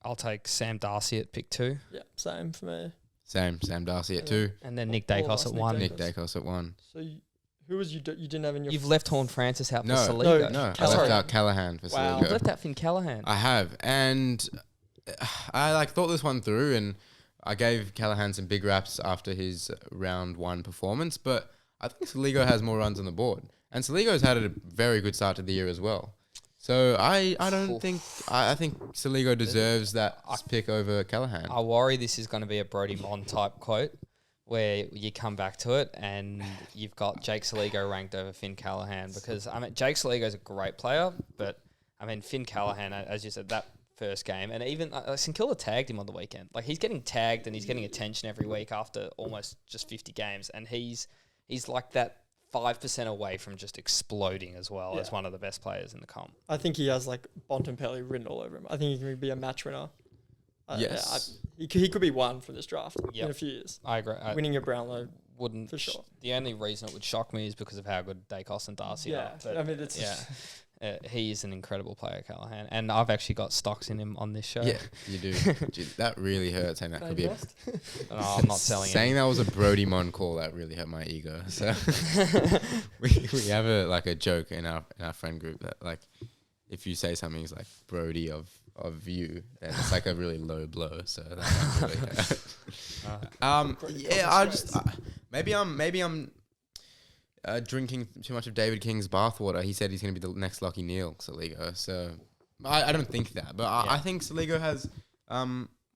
[SPEAKER 3] I'll take Sam Darcy at pick 2.
[SPEAKER 5] Yeah, same for me.
[SPEAKER 1] Sam Darcy at 2.
[SPEAKER 3] And then Nick Dacos at 1.
[SPEAKER 1] Nick Dacos at 1.
[SPEAKER 5] So who was you didn't have in your...
[SPEAKER 3] You've left Horne-Francis out for
[SPEAKER 1] No,
[SPEAKER 3] Saligo.
[SPEAKER 1] No, I left out Callahan for
[SPEAKER 5] Wow.
[SPEAKER 1] Saligo.
[SPEAKER 3] You've left out Finn Callahan.
[SPEAKER 1] I have, and I thought this one through, and I gave Callahan some big raps after his round 1 performance, but I think Saligo has more runs on the board, and Saligo's had a very good start to the year as well. So I think Saligo deserves that pick over Callahan.
[SPEAKER 3] I worry this is going to be a Brodie Mon type quote where you come back to it and you've got Jake Saligo ranked over Finn Callahan, because I mean Jake Saligo's a great player, but I mean Finn Callahan, as you said, that first game, and even St Kilda tagged him on the weekend. Like he's getting tagged and he's getting attention every week after almost just 50 games, and he's like that 5% away from just exploding as well as one of the best players in the comp.
[SPEAKER 5] I think he has like Bontempelli written all over him. I think he can be a match winner.
[SPEAKER 1] Yes.
[SPEAKER 5] He could be one from this draft in a few years.
[SPEAKER 3] I agree.
[SPEAKER 5] Winning a Brownlow
[SPEAKER 3] wouldn't
[SPEAKER 5] for sure.
[SPEAKER 3] The only reason it would shock me is because of how good Dacos and Darcy are. But
[SPEAKER 5] I mean, it's
[SPEAKER 3] he is an incredible player, Callahan, and I've actually got stocks in him on this show.
[SPEAKER 1] Yeah, you do. Gee, that really hurts. Saying that could be.
[SPEAKER 3] No, I'm not selling it.
[SPEAKER 1] Saying that was a Brodie Mon call, that really hurt my ego. So we have a joke in our friend group that like if you say something is like Brodie of you, then it's like a really low blow. So that really hurt. Maybe I'm drinking too much of David King's bathwater. He said he's going to be the next Lachie Neale, Saligo. So I don't think that, but I think Saligo has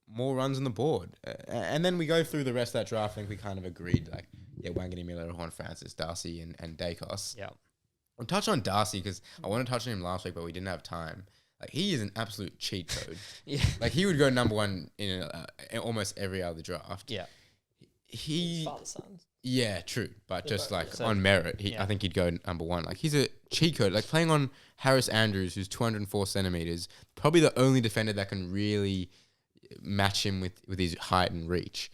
[SPEAKER 1] more runs on the board. And then we go through the rest of that draft. I think we kind of agreed, like, Wangani Miller, Horne-Francis, Darcy, and Dacos.
[SPEAKER 3] Yeah.
[SPEAKER 1] I'll touch on Darcy because I wanted to touch on him last week, but we didn't have time. Like, he is an absolute cheat code. Like, he would go number 1 in almost every other draft.
[SPEAKER 3] Yeah.
[SPEAKER 5] His father's sons.
[SPEAKER 1] Yeah, true. But just like on merit, I think he'd go number 1. Like he's a cheat code. Like playing on Harris Andrews, who's 204 centimeters, probably the only defender that can really match him with his height and reach.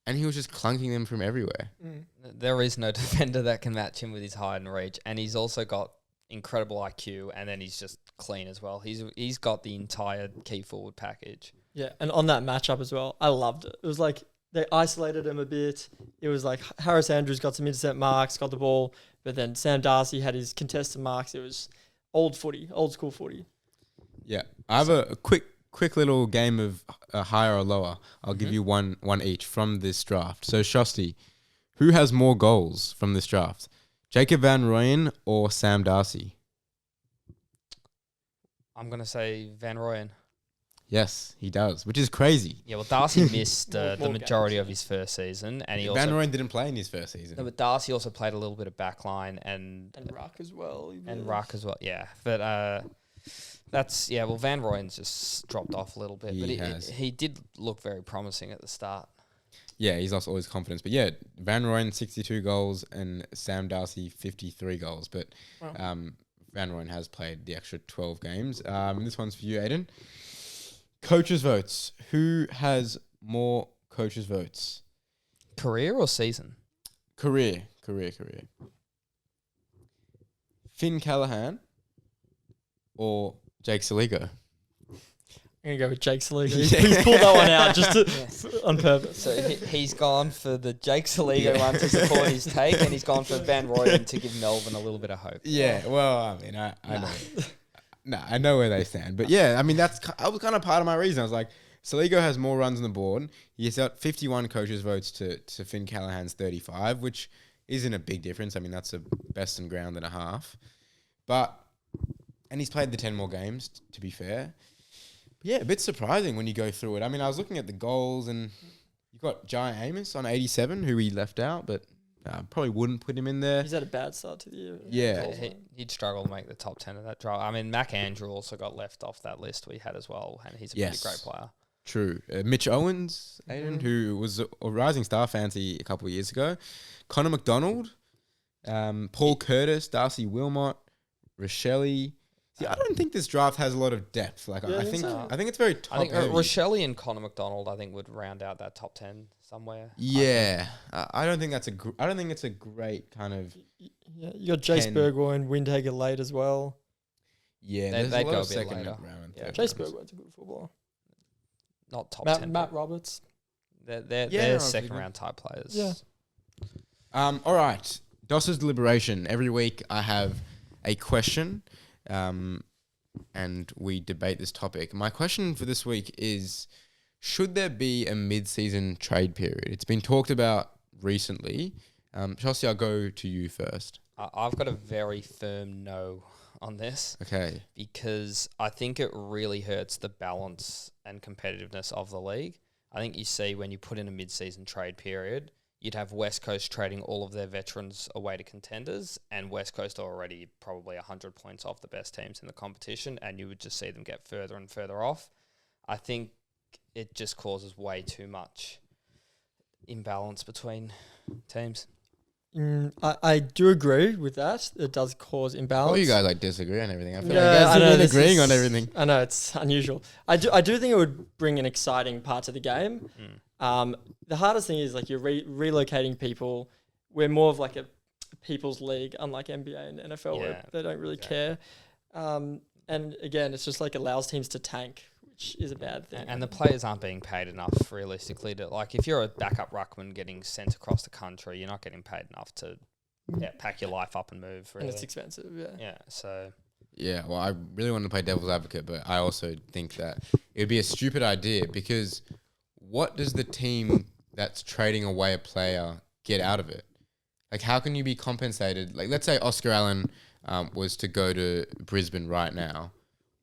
[SPEAKER 1] And he was just clunking them from everywhere.
[SPEAKER 3] There is no defender that can match him with his height and reach. And he's also got incredible IQ, and then he's just clean as well. He's got the entire key forward package.
[SPEAKER 5] Yeah, and on that matchup as well, I loved it. It was like they isolated him a bit. It was like Harris Andrews got some intercept marks, got the ball, but then Sam Darcy had his contested marks. It was old school footy.
[SPEAKER 1] Yeah, I have a quick little game of higher or lower. I'll give you one each from this draft. So Shosty, who has more goals from this draft? Jacob Van Rooyen or Sam Darcy?
[SPEAKER 3] I'm going to say Van Rooyen.
[SPEAKER 1] Yes, he does, which is crazy.
[SPEAKER 3] Yeah, well, Darcy missed the
[SPEAKER 5] More
[SPEAKER 3] majority
[SPEAKER 5] games.
[SPEAKER 3] of his first season, and he
[SPEAKER 1] Van
[SPEAKER 3] also
[SPEAKER 1] Rooyen didn't play in his first season.
[SPEAKER 3] no, but Darcy also played a little bit of backline and
[SPEAKER 5] Ruck as well.
[SPEAKER 3] Ruck as well. Yeah, but that's Well, Van Rooyen's just dropped off a little bit, but he did look very promising at the start.
[SPEAKER 1] Yeah, he's lost all his confidence. But yeah, Van Rooyen 62 goals and Sam Darcy 53 goals. But Van Rooyen has played the extra 12 games. This one's for you, Ayden. Coaches' votes. Who has more coaches' votes?
[SPEAKER 3] Career or season?
[SPEAKER 1] Career. Finn Callahan or Jake Saligo?
[SPEAKER 5] I'm going to go with Jake Saligo. He's pulled that one out on purpose.
[SPEAKER 3] So he's gone for the Jake Saligo one to support his take, and he's gone for Van Rooyen to give Melbourne a little bit of hope.
[SPEAKER 1] Yeah, well, I mean, I know. No, I know where they stand. But yeah, I mean, that was kind of part of my reason. I was like, Saligo has more runs on the board. He's got 51 coaches' votes to Finn Callahan's 35, which isn't a big difference. I mean, that's a best and ground and a half. And he's played the 10 more games, to be fair. But yeah, a bit surprising when you go through it. I mean, I was looking at the goals, and you've got Jai Amos on 87, who he left out, but probably wouldn't put him in there.
[SPEAKER 5] He's had a bad start to the year.
[SPEAKER 1] Yeah.
[SPEAKER 3] He'd struggle to make the top 10 of that draft. I mean, Mac Andrew also got left off that list we had as well, and he's a pretty great player.
[SPEAKER 1] True. Mitch Owens, Ayden, who was a rising star fancy a couple of years ago. Connor McDonald, Paul Curtis, Darcy Wilmot, Rochelle. See, I don't think this draft has a lot of depth. Like, I think it's very top heavy.
[SPEAKER 3] Rochelle and Connor McDonald, I think, would round out that top 10 somewhere.
[SPEAKER 1] Yeah, I don't think that's I don't think it's a great kind of.
[SPEAKER 5] Yeah, you got Jace Burgoyne, Windhager late as well.
[SPEAKER 1] Yeah,
[SPEAKER 3] they'd
[SPEAKER 1] go
[SPEAKER 3] go a bit
[SPEAKER 1] second
[SPEAKER 3] later.
[SPEAKER 1] round.
[SPEAKER 3] Yeah.
[SPEAKER 5] Jace Burgoyne's a good footballer.
[SPEAKER 3] Not top 10.
[SPEAKER 5] Matt Roberts.
[SPEAKER 3] They're second round type players.
[SPEAKER 5] Yeah.
[SPEAKER 1] All right. Doss's deliberation. Every week I have a question, and we debate this topic. My question for this week is, should there be a mid-season trade period? It's been talked about recently. Shostak, I'll go to you first.
[SPEAKER 3] I've got a very firm no on this.
[SPEAKER 1] Okay.
[SPEAKER 3] Because I think it really hurts the balance and competitiveness of the league. I think you see when you put in a mid-season trade period, you'd have West Coast trading all of their veterans away to contenders, and West Coast are already probably 100 points off the best teams in the competition, and you would just see them get further and further off. I think it just causes way too much imbalance between teams.
[SPEAKER 5] I do agree with that. It does cause imbalance.
[SPEAKER 1] Well, you guys disagree on everything. I feel
[SPEAKER 5] Yeah,
[SPEAKER 1] like you guys
[SPEAKER 5] I know,
[SPEAKER 1] have been
[SPEAKER 5] this
[SPEAKER 1] agreeing
[SPEAKER 5] is-
[SPEAKER 1] on everything.
[SPEAKER 5] I know it's unusual. I do think it would bring an exciting part to the game. The hardest thing is you're relocating people. We're more of a people's league, unlike NBA and NFL, where they don't really care. And again, it's just allows teams to tank, which is a bad thing.
[SPEAKER 3] And the players aren't being paid enough, realistically. If you're a backup ruckman getting sent across the country, you're not getting paid enough to pack your life up and move. Really.
[SPEAKER 5] And it's expensive,
[SPEAKER 3] Yeah, so...
[SPEAKER 1] Yeah, well, I really want to play devil's advocate, but I also think that it would be a stupid idea, because what does the team that's trading away a player get out of it? How can you be compensated? Let's say Oscar Allen was to go to Brisbane right now.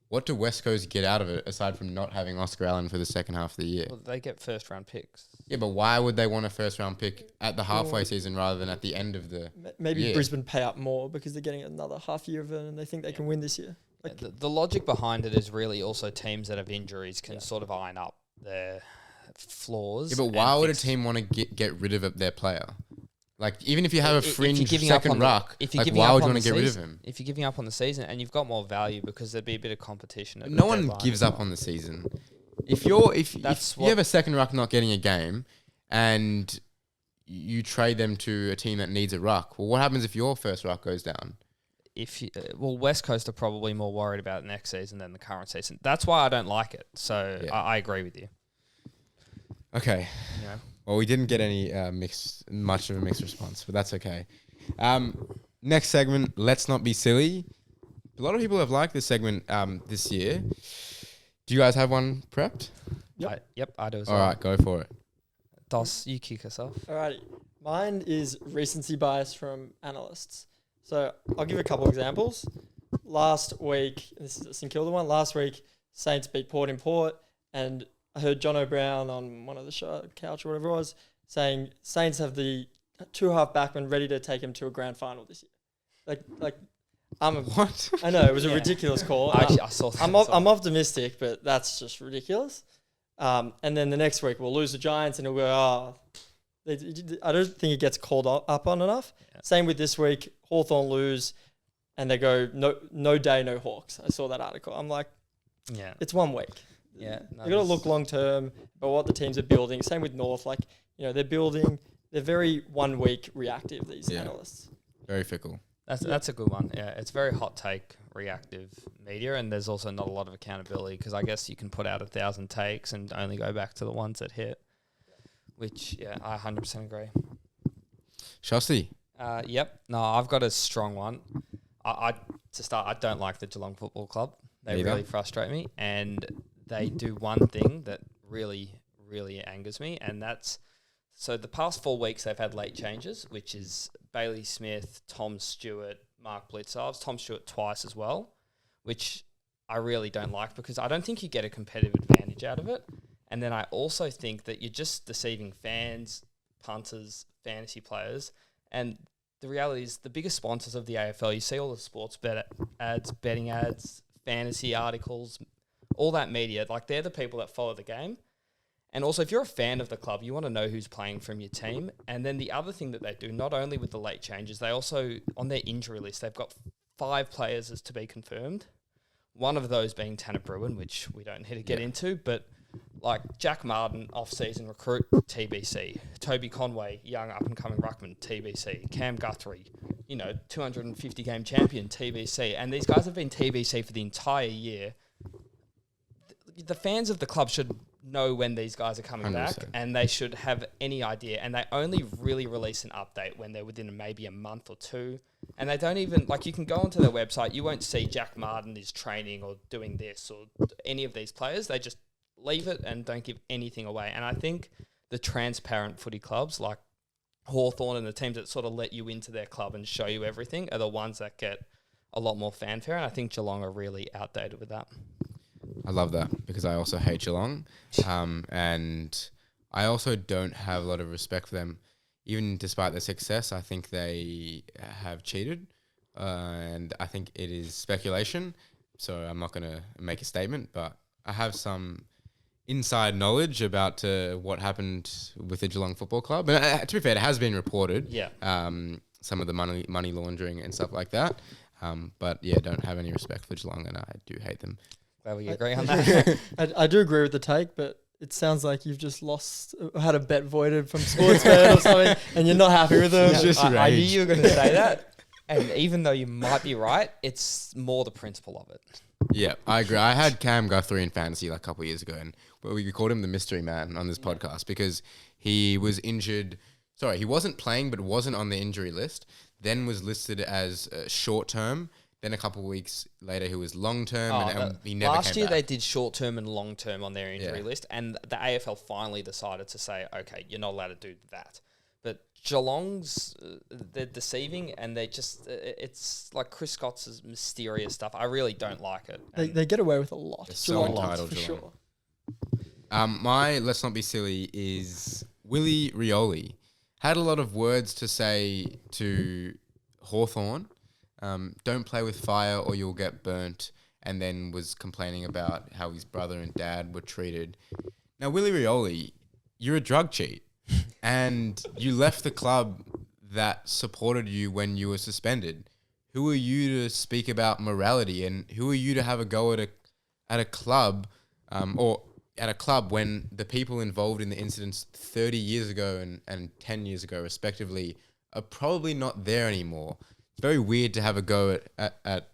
[SPEAKER 1] What do West Coast get out of it aside from not having Oscar Allen for the second half of the year?
[SPEAKER 3] Well, they get first-round picks.
[SPEAKER 1] Yeah, but why would they want a first-round pick at the halfway season rather than at the end of the
[SPEAKER 5] Maybe
[SPEAKER 1] year?
[SPEAKER 5] Brisbane pay up more because they're getting another half year of it and they think they can win this year.
[SPEAKER 3] The logic behind it is really also teams that have injuries can sort of iron up their flaws.
[SPEAKER 1] Yeah, but why would a team want to get rid of their player? Even if you have a fringe second ruck, why would you want to get rid of him?
[SPEAKER 3] If you're giving up on the season and you've got more value, because there'd be a bit of competition. At
[SPEAKER 1] No
[SPEAKER 3] the
[SPEAKER 1] one
[SPEAKER 3] deadline
[SPEAKER 1] gives
[SPEAKER 3] as
[SPEAKER 1] up
[SPEAKER 3] well.
[SPEAKER 1] on the season. If you
[SPEAKER 3] what-
[SPEAKER 1] have a second ruck not getting a game and you trade them to a team that needs a ruck, well, what happens if your first ruck goes down?
[SPEAKER 3] West Coast are probably more worried about next season than the current season. That's why I don't like it. So I agree with you.
[SPEAKER 1] Okay.
[SPEAKER 3] Yeah.
[SPEAKER 1] Well, we didn't get any much of a mixed response, but that's okay. Next segment, Let's Not Be Silly. A lot of people have liked this segment this year. Do you guys have one prepped?
[SPEAKER 3] Yep, I do as
[SPEAKER 1] All
[SPEAKER 3] well.
[SPEAKER 1] right, go for it.
[SPEAKER 3] Dos, you kick us off.
[SPEAKER 5] Alrighty. Mine is recency bias from analysts. So I'll give a couple examples. Last week, this is a St Kilda one. Last week, Saints beat Port in Port, and I heard John O'Brien on one of the show, Couch or whatever it was, saying Saints have the 2 half-backmen ready to take him to a grand final this year.
[SPEAKER 1] What?
[SPEAKER 5] I know, it was a ridiculous call.
[SPEAKER 3] I saw that.
[SPEAKER 5] I'm optimistic, but that's just ridiculous. And then the next week, we'll lose the Giants, and it'll go, I don't think it gets called up on enough. Yeah. Same with this week, Hawthorn lose, and they go, no day, no Hawks. I saw that article. I'm like, it's 1 week.
[SPEAKER 3] Yeah.
[SPEAKER 5] You got to look long term about what the teams are building. Same with North. They're building. They're very 1 week reactive, these analysts.
[SPEAKER 1] Very fickle.
[SPEAKER 3] That's a good one. Yeah, it's very hot take, reactive media, and there's also not a lot of accountability because I guess you can put out 1,000 takes and only go back to the ones that hit. Which I 100% agree.
[SPEAKER 1] Shostak.
[SPEAKER 3] Yep. No, I've got a strong one. To start, I don't like the Geelong Football Club. They really frustrate me, and they do one thing that really, really angers me, and that's so the past 4 weeks they've had late changes, which is Bailey Smith, Tom Stewart, Mark Blicavs, Tom Stewart twice as well, which I really don't like because I don't think you get a competitive advantage out of it. And then I also think that you're just deceiving fans, punters, fantasy players, and the reality is the biggest sponsors of the AFL, you see all the sports bet ads, betting ads, fantasy articles, all that media, they're the people that follow the game. And also, if you're a fan of the club, you want to know who's playing from your team. And then the other thing that they do, not only with the late changes, they also, on their injury list, they've got 5 players as to be confirmed. One of those being Tanner Bruin, which we don't need to get into, but Jack Martin, off-season recruit, TBC. Toby Conway, young up-and-coming ruckman, TBC. Cam Guthrie, 250-game champion, TBC. And these guys have been TBC for the entire year. The fans of the club should know when these guys are coming 100%. Back, and they should have any idea. And they only really release an update when they're within maybe a month or 2. And they don't even, you can go onto their website, you won't see Jack Martin is training or doing this or any of these players. They just leave it and don't give anything away. And I think the transparent footy clubs like Hawthorn and the teams that sort of let you into their club and show you everything are the ones that get a lot more fanfare. And I think Geelong are really outdated with that.
[SPEAKER 1] I love that because I also hate Geelong. And I also don't have a lot of respect for them. Even despite their success, I think they have cheated. And I think it is speculation. So I'm not going to make a statement, but I have some inside knowledge about what happened with the Geelong Football Club. And to be fair, it has been reported. Yeah. Some of the money laundering and stuff like that. But yeah, don't have any respect for Geelong, and I do hate them.
[SPEAKER 3] Glad we agree on that.
[SPEAKER 5] I do agree with the take, but it sounds like you've just had a bet voided from Sportsbet or something, and you're not happy with them.
[SPEAKER 3] I knew you were going to say that, and even though you might be right, it's more the principle of it.
[SPEAKER 1] Yeah, I agree. I had Cam Guthrie in fantasy a couple of years ago, and we called him the mystery man on this podcast because he was injured. Sorry, he wasn't playing, but wasn't on the injury list. Then was listed as short term. Then a couple of weeks later, he was long term, and he never came back.
[SPEAKER 3] Last year, they did short term and long term on their injury list, and the AFL finally decided to say, okay, you're not allowed to do that. But Geelong's, they're deceiving, and they just, it's like Chris Scott's mysterious stuff. I really don't like it.
[SPEAKER 5] They get away with a lot.
[SPEAKER 1] They're so entitled, for sure. My Let's Not Be Silly is Willie Rioli. Had a lot of words to say to Hawthorn. Don't play with fire or you'll get burnt, and then was complaining about how his brother and dad were treated. Now, Willie Rioli, you're a drug cheat, and you left the club that supported you when you were suspended. Who are you to speak about morality, and who are you to have a go at a club, or at a club when the people involved in the incidents 30 years ago and 10 years ago, respectively, are probably not there anymore? it's very weird to have a go at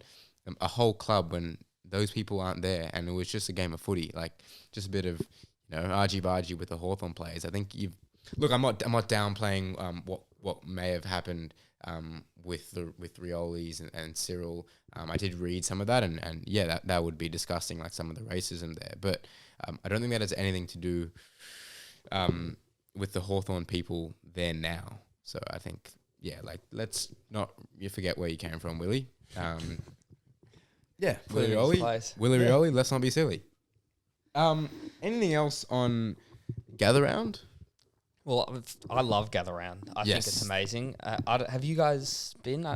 [SPEAKER 1] a whole club when those people aren't there, and it was just a game of footy, like just a bit of argy-bargy with the Hawthorn players. I think I'm not downplaying what may have happened with Rioli's and Cyril. I did read some of that, and yeah, that would be disgusting, like some of the racism there. But I don't think that has anything to do with the Hawthorn people there now. So I think, yeah, like let's not forget where you came from, Willie. Yeah, Willie Rioli. Let's not be silly. Anything else on Gather Round?
[SPEAKER 3] Well, I love Gather Round. I think it's amazing. Have you guys been?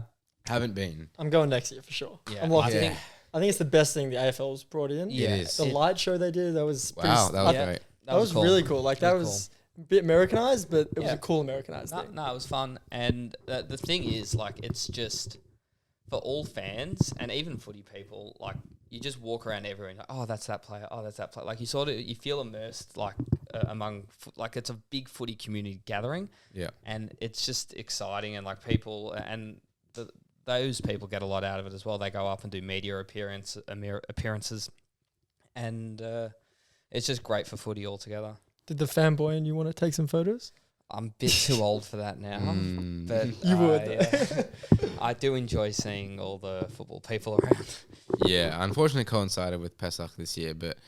[SPEAKER 1] Haven't been.
[SPEAKER 5] I'm going next year for sure.
[SPEAKER 3] Yeah,
[SPEAKER 5] I'm locked
[SPEAKER 3] I
[SPEAKER 5] in.
[SPEAKER 3] think
[SPEAKER 5] I think it's the best thing the AFL's brought in.
[SPEAKER 3] Yeah,
[SPEAKER 1] it is.
[SPEAKER 5] The light show they did, that was pretty
[SPEAKER 1] Wow, that was great.
[SPEAKER 5] that was
[SPEAKER 3] cool.
[SPEAKER 5] really cool. Like that
[SPEAKER 3] Really
[SPEAKER 5] was a bit Americanized, but it was
[SPEAKER 3] Yeah.
[SPEAKER 5] a cool Americanized thing.
[SPEAKER 3] No, it was fun. And the thing is, like, it's just for all fans and even footy people, like, you just walk around everywhere and like, oh, that's that player. Oh, that's that player. Like, you feel immersed, like, among, like, it's a big footy community gathering.
[SPEAKER 1] Yeah.
[SPEAKER 3] And it's just exciting. And, like, people, and those people get a lot out of it as well. They go up and do media appearances. And it's just great for footy altogether.
[SPEAKER 5] Did the fanboy and you want to take some photos?
[SPEAKER 3] I'm a bit too old for that now, but
[SPEAKER 5] You would.
[SPEAKER 3] I do enjoy seeing all the football people around.
[SPEAKER 1] Yeah, unfortunately coincided with Pesach this year, but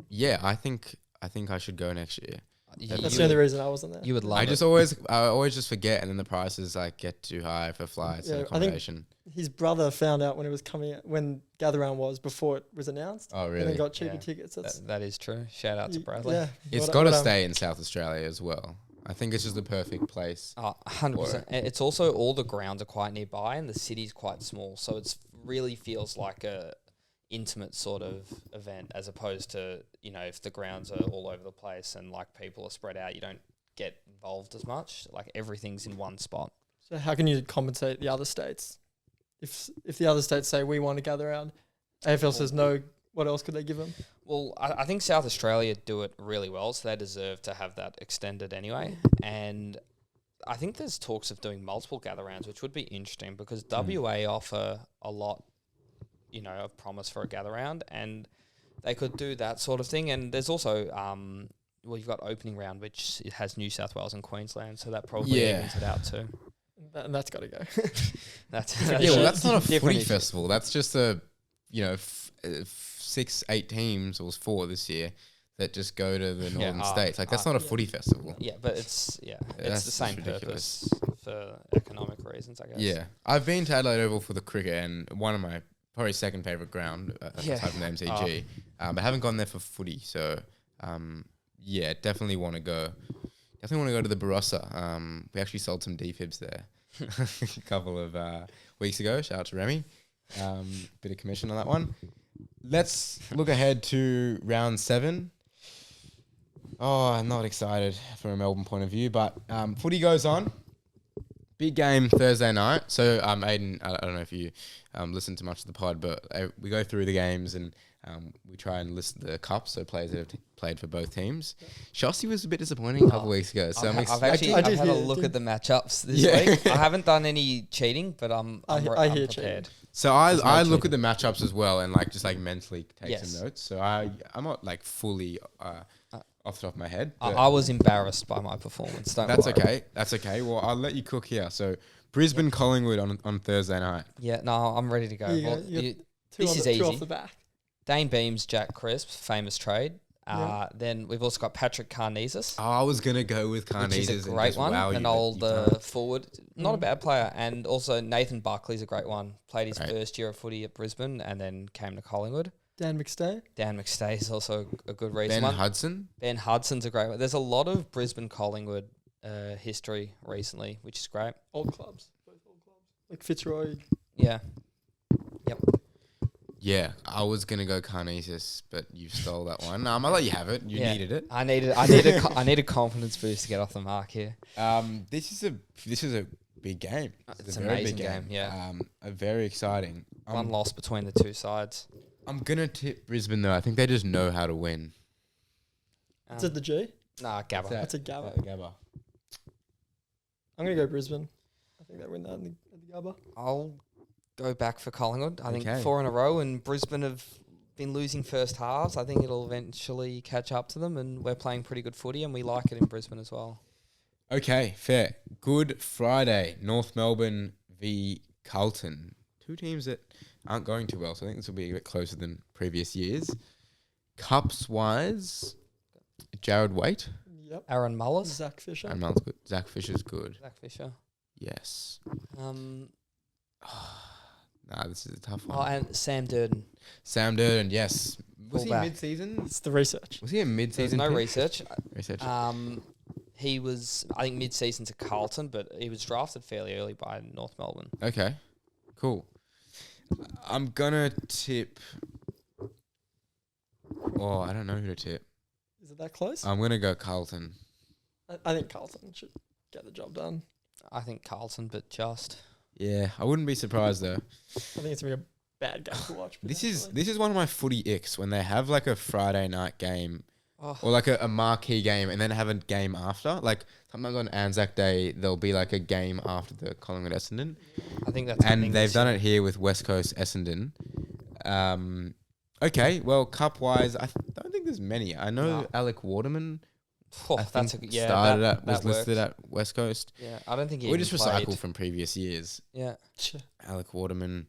[SPEAKER 1] yeah, I think I should go next year.
[SPEAKER 5] That's the only reason I wasn't there.
[SPEAKER 3] You would love
[SPEAKER 1] I
[SPEAKER 3] it.
[SPEAKER 1] always just forget, and then the prices like get too high for flights and
[SPEAKER 5] Yeah, I think-
[SPEAKER 1] accommodation.
[SPEAKER 5] His brother found out when it was coming out, when Gather Round was before it was announced.
[SPEAKER 1] Oh,
[SPEAKER 5] And
[SPEAKER 1] really?
[SPEAKER 5] then got cheaper
[SPEAKER 3] Yeah.
[SPEAKER 5] tickets. That's
[SPEAKER 3] That is true. Shout out to Bradley.
[SPEAKER 5] Yeah,
[SPEAKER 1] It's
[SPEAKER 5] what-
[SPEAKER 1] got to
[SPEAKER 5] what,
[SPEAKER 1] stay in South Australia as well. I think it's just the perfect place.
[SPEAKER 3] Oh, 100%. And it's also all the grounds are quite nearby and the city's quite small. So it's really feels like a intimate sort of event as opposed to, if the grounds are all over the place and like people are spread out, you don't get involved as much. Like everything's in one spot.
[SPEAKER 5] So how can you compensate the other states? If the other states say we want to gather around, AFL says no, what else could they give them?
[SPEAKER 3] Well, I think South Australia do it really well, so they deserve to have that extended anyway. And I think there's talks of doing multiple gather rounds, which would be interesting because WA offer a lot, of promise for a gather round, and they could do that sort of thing. And there's also, you've got opening round, which it has New South Wales and Queensland, so that probably evens it out too.
[SPEAKER 5] And that's got to go.
[SPEAKER 3] That's
[SPEAKER 1] That's not a
[SPEAKER 3] different
[SPEAKER 1] footy
[SPEAKER 3] issue.
[SPEAKER 1] festival. That's just a 6-8 teams, or it was 4 this year, that just go to the northern states. Like that's not a footy festival.
[SPEAKER 3] Yeah, but it's
[SPEAKER 1] That's
[SPEAKER 3] the same
[SPEAKER 1] just ridiculous.
[SPEAKER 3] purpose for economic reasons, I guess.
[SPEAKER 1] Yeah, I've been to Adelaide Oval for the cricket, and one of my probably second favorite ground
[SPEAKER 3] Yeah.
[SPEAKER 1] aside from the MCG. But I haven't gone there for footy, so yeah, definitely want to go. Definitely want to go to the Barossa. We actually sold some defibs there a couple of weeks ago. Shout out to Remy. Bit of commission on that one. Let's look ahead to round 7. Oh, I'm not excited from a Melbourne point of view, but footy goes on. Big game Thursday night. So, Ayden, I don't know if you listen to much of the pod, but we go through the games and we try and list the cups, so players that have played for both teams. Shostak was a bit disappointing a couple of weeks ago. So
[SPEAKER 3] I've
[SPEAKER 1] expecting-
[SPEAKER 3] had
[SPEAKER 5] did
[SPEAKER 3] a
[SPEAKER 5] hear-
[SPEAKER 3] look at the matchups this
[SPEAKER 1] Yeah.
[SPEAKER 3] week. I haven't done any cheating, but I'm
[SPEAKER 5] I hear
[SPEAKER 3] prepared.
[SPEAKER 5] cheating.
[SPEAKER 1] So I look at the matchups as well and just mentally take
[SPEAKER 3] Yes.
[SPEAKER 1] some notes. So I'm not fully off the top of my head.
[SPEAKER 3] I
[SPEAKER 1] but
[SPEAKER 3] was embarrassed by my performance. Don't
[SPEAKER 1] that's
[SPEAKER 3] worry.
[SPEAKER 1] okay. That's okay. Well, I'll let you cook here. So Brisbane Collingwood on Thursday night.
[SPEAKER 3] Yeah, no, I'm ready to go.
[SPEAKER 5] Here you go.
[SPEAKER 3] Well,
[SPEAKER 5] You got
[SPEAKER 3] this is
[SPEAKER 5] two off
[SPEAKER 3] easy.
[SPEAKER 5] the back.
[SPEAKER 3] Dane Beams, Jack Crisp, famous trade.
[SPEAKER 5] Yeah.
[SPEAKER 3] Then we've also got Patrick Karnezis,
[SPEAKER 1] Oh, I was gonna go with Carnezis.
[SPEAKER 3] which is a great one, an old forward, not a bad player. And also Nathan Buckley's a great one. Played his
[SPEAKER 1] Right.
[SPEAKER 3] first year of footy at Brisbane and then came to Collingwood.
[SPEAKER 5] Dan McStay.
[SPEAKER 3] Dan McStay is also a good reason.
[SPEAKER 1] Ben Hudson.
[SPEAKER 3] Ben Hudson's a great one. There's a lot of Brisbane Collingwood history recently, which is great.
[SPEAKER 5] Old clubs. Both old clubs. Like Fitzroy.
[SPEAKER 3] Yeah.
[SPEAKER 1] Yeah, I was gonna go Carnezis, but you stole that one. I'll let you have it. You
[SPEAKER 3] Yeah.
[SPEAKER 1] needed it.
[SPEAKER 3] I need a confidence boost to get off the mark here.
[SPEAKER 1] This is a big game.
[SPEAKER 3] It's
[SPEAKER 1] a
[SPEAKER 3] an
[SPEAKER 1] very
[SPEAKER 3] amazing
[SPEAKER 1] big
[SPEAKER 3] game, yeah.
[SPEAKER 1] a very exciting.
[SPEAKER 3] One loss between the two sides.
[SPEAKER 1] I'm gonna tip Brisbane though. I think they just know how to win.
[SPEAKER 5] Is it the G?
[SPEAKER 3] Nah, Gabba.
[SPEAKER 5] That's a Gabba.
[SPEAKER 1] Gabba.
[SPEAKER 5] I'm going to go Brisbane. I think they win that at the Gubba.
[SPEAKER 3] I'll go back for Collingwood. I think
[SPEAKER 1] Okay.
[SPEAKER 3] 4 in a row, and Brisbane have been losing first halves. I think it'll eventually catch up to them, and we're playing pretty good footy, and we like it in Brisbane as well.
[SPEAKER 1] Okay, fair. Good Friday. North Melbourne v Carlton. Two teams that aren't going too well, so I think this will be a bit closer than previous years. Cups-wise, Jared Waite.
[SPEAKER 5] Yep.
[SPEAKER 3] Aaron Mullis,
[SPEAKER 5] Zach Fisher.
[SPEAKER 1] And Mel's good. Zach Fisher's good.
[SPEAKER 3] Zach Fisher.
[SPEAKER 1] Yes. Nah, this is a tough
[SPEAKER 3] Oh,
[SPEAKER 1] one.
[SPEAKER 3] and Sam Durden.
[SPEAKER 1] Sam Durden, yes. Was he
[SPEAKER 3] Fullback.
[SPEAKER 1] mid-season?
[SPEAKER 5] It's the research.
[SPEAKER 1] Was he a
[SPEAKER 3] There's
[SPEAKER 1] mid-season
[SPEAKER 3] no
[SPEAKER 1] pick?
[SPEAKER 3] research.
[SPEAKER 1] Research.
[SPEAKER 3] He was, I think, mid-season to Carlton, but he was drafted fairly early by North Melbourne.
[SPEAKER 1] Okay, cool. I'm gonna tip. Oh, I don't know who to tip.
[SPEAKER 5] Is it that close?
[SPEAKER 1] I'm gonna go Carlton.
[SPEAKER 5] I think Carlton should get the job done.
[SPEAKER 3] I think Carlton, but just.
[SPEAKER 1] Yeah, I wouldn't be surprised though.
[SPEAKER 5] I think it's going to be a bad game to watch.
[SPEAKER 1] This is
[SPEAKER 5] potentially.
[SPEAKER 1] one of my footy icks when they have like a Friday night game
[SPEAKER 3] Oh,
[SPEAKER 1] or like a marquee game and then have a game after. Like sometimes on Anzac Day there'll be like a game after the Collingwood Essendon,
[SPEAKER 3] I think that's.
[SPEAKER 1] and they've done it here with West Coast Essendon. Okay, well, cup wise, I don't think there's many. I know
[SPEAKER 3] No.
[SPEAKER 1] Alec Waterman.
[SPEAKER 3] Oh,
[SPEAKER 1] I
[SPEAKER 3] that's
[SPEAKER 1] think
[SPEAKER 3] yeah.
[SPEAKER 1] started
[SPEAKER 3] that,
[SPEAKER 1] at was
[SPEAKER 3] that
[SPEAKER 1] listed
[SPEAKER 3] works.
[SPEAKER 1] at West Coast.
[SPEAKER 3] Yeah, I don't think he
[SPEAKER 1] We
[SPEAKER 3] even
[SPEAKER 1] just
[SPEAKER 3] played.
[SPEAKER 1] recycle from previous years.
[SPEAKER 3] Yeah,
[SPEAKER 1] Alec Waterman,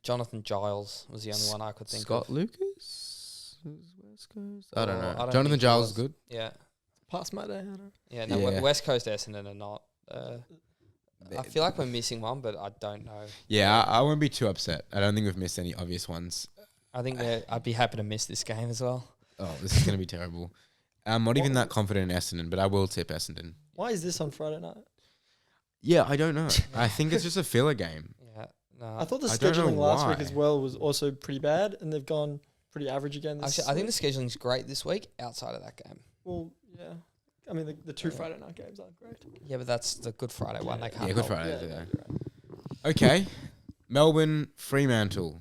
[SPEAKER 3] Jonathan Giles was the only one I could think
[SPEAKER 1] Scott
[SPEAKER 3] of.
[SPEAKER 1] Lucas, who's West Coast. I don't
[SPEAKER 3] Oh,
[SPEAKER 1] know.
[SPEAKER 3] I don't
[SPEAKER 1] Jonathan
[SPEAKER 3] think he
[SPEAKER 1] Giles
[SPEAKER 3] was.
[SPEAKER 1] is good.
[SPEAKER 3] Yeah,
[SPEAKER 5] Past my day. I don't know.
[SPEAKER 3] yeah. No,
[SPEAKER 1] Yeah.
[SPEAKER 3] West Coast Essendon are not. I feel like we're missing one, but I don't know.
[SPEAKER 1] Yeah, I won't be too upset. I don't think we've missed any obvious ones.
[SPEAKER 3] I think I'd be happy to miss this game as well.
[SPEAKER 1] Oh, this is going to be terrible. I'm not even that confident in Essendon, but I will tip Essendon.
[SPEAKER 5] Why is this on Friday night?
[SPEAKER 1] Yeah, I don't know. I think it's just a filler game.
[SPEAKER 3] Yeah, no.
[SPEAKER 5] I thought the
[SPEAKER 1] I don't know
[SPEAKER 5] scheduling last week
[SPEAKER 1] why.
[SPEAKER 5] as well was also pretty bad, and they've gone pretty average again. This
[SPEAKER 3] Actually, I think
[SPEAKER 5] week.
[SPEAKER 3] the scheduling's great this week outside of that game.
[SPEAKER 5] Well, yeah. I mean, the two
[SPEAKER 3] Yeah.
[SPEAKER 5] Friday night games aren't great.
[SPEAKER 3] Yeah, but that's the Good Friday one. They can't.
[SPEAKER 1] Yeah, Good
[SPEAKER 3] help.
[SPEAKER 1] Friday.
[SPEAKER 5] Yeah,
[SPEAKER 1] Yeah.
[SPEAKER 5] yeah.
[SPEAKER 1] Okay, Melbourne, Fremantle.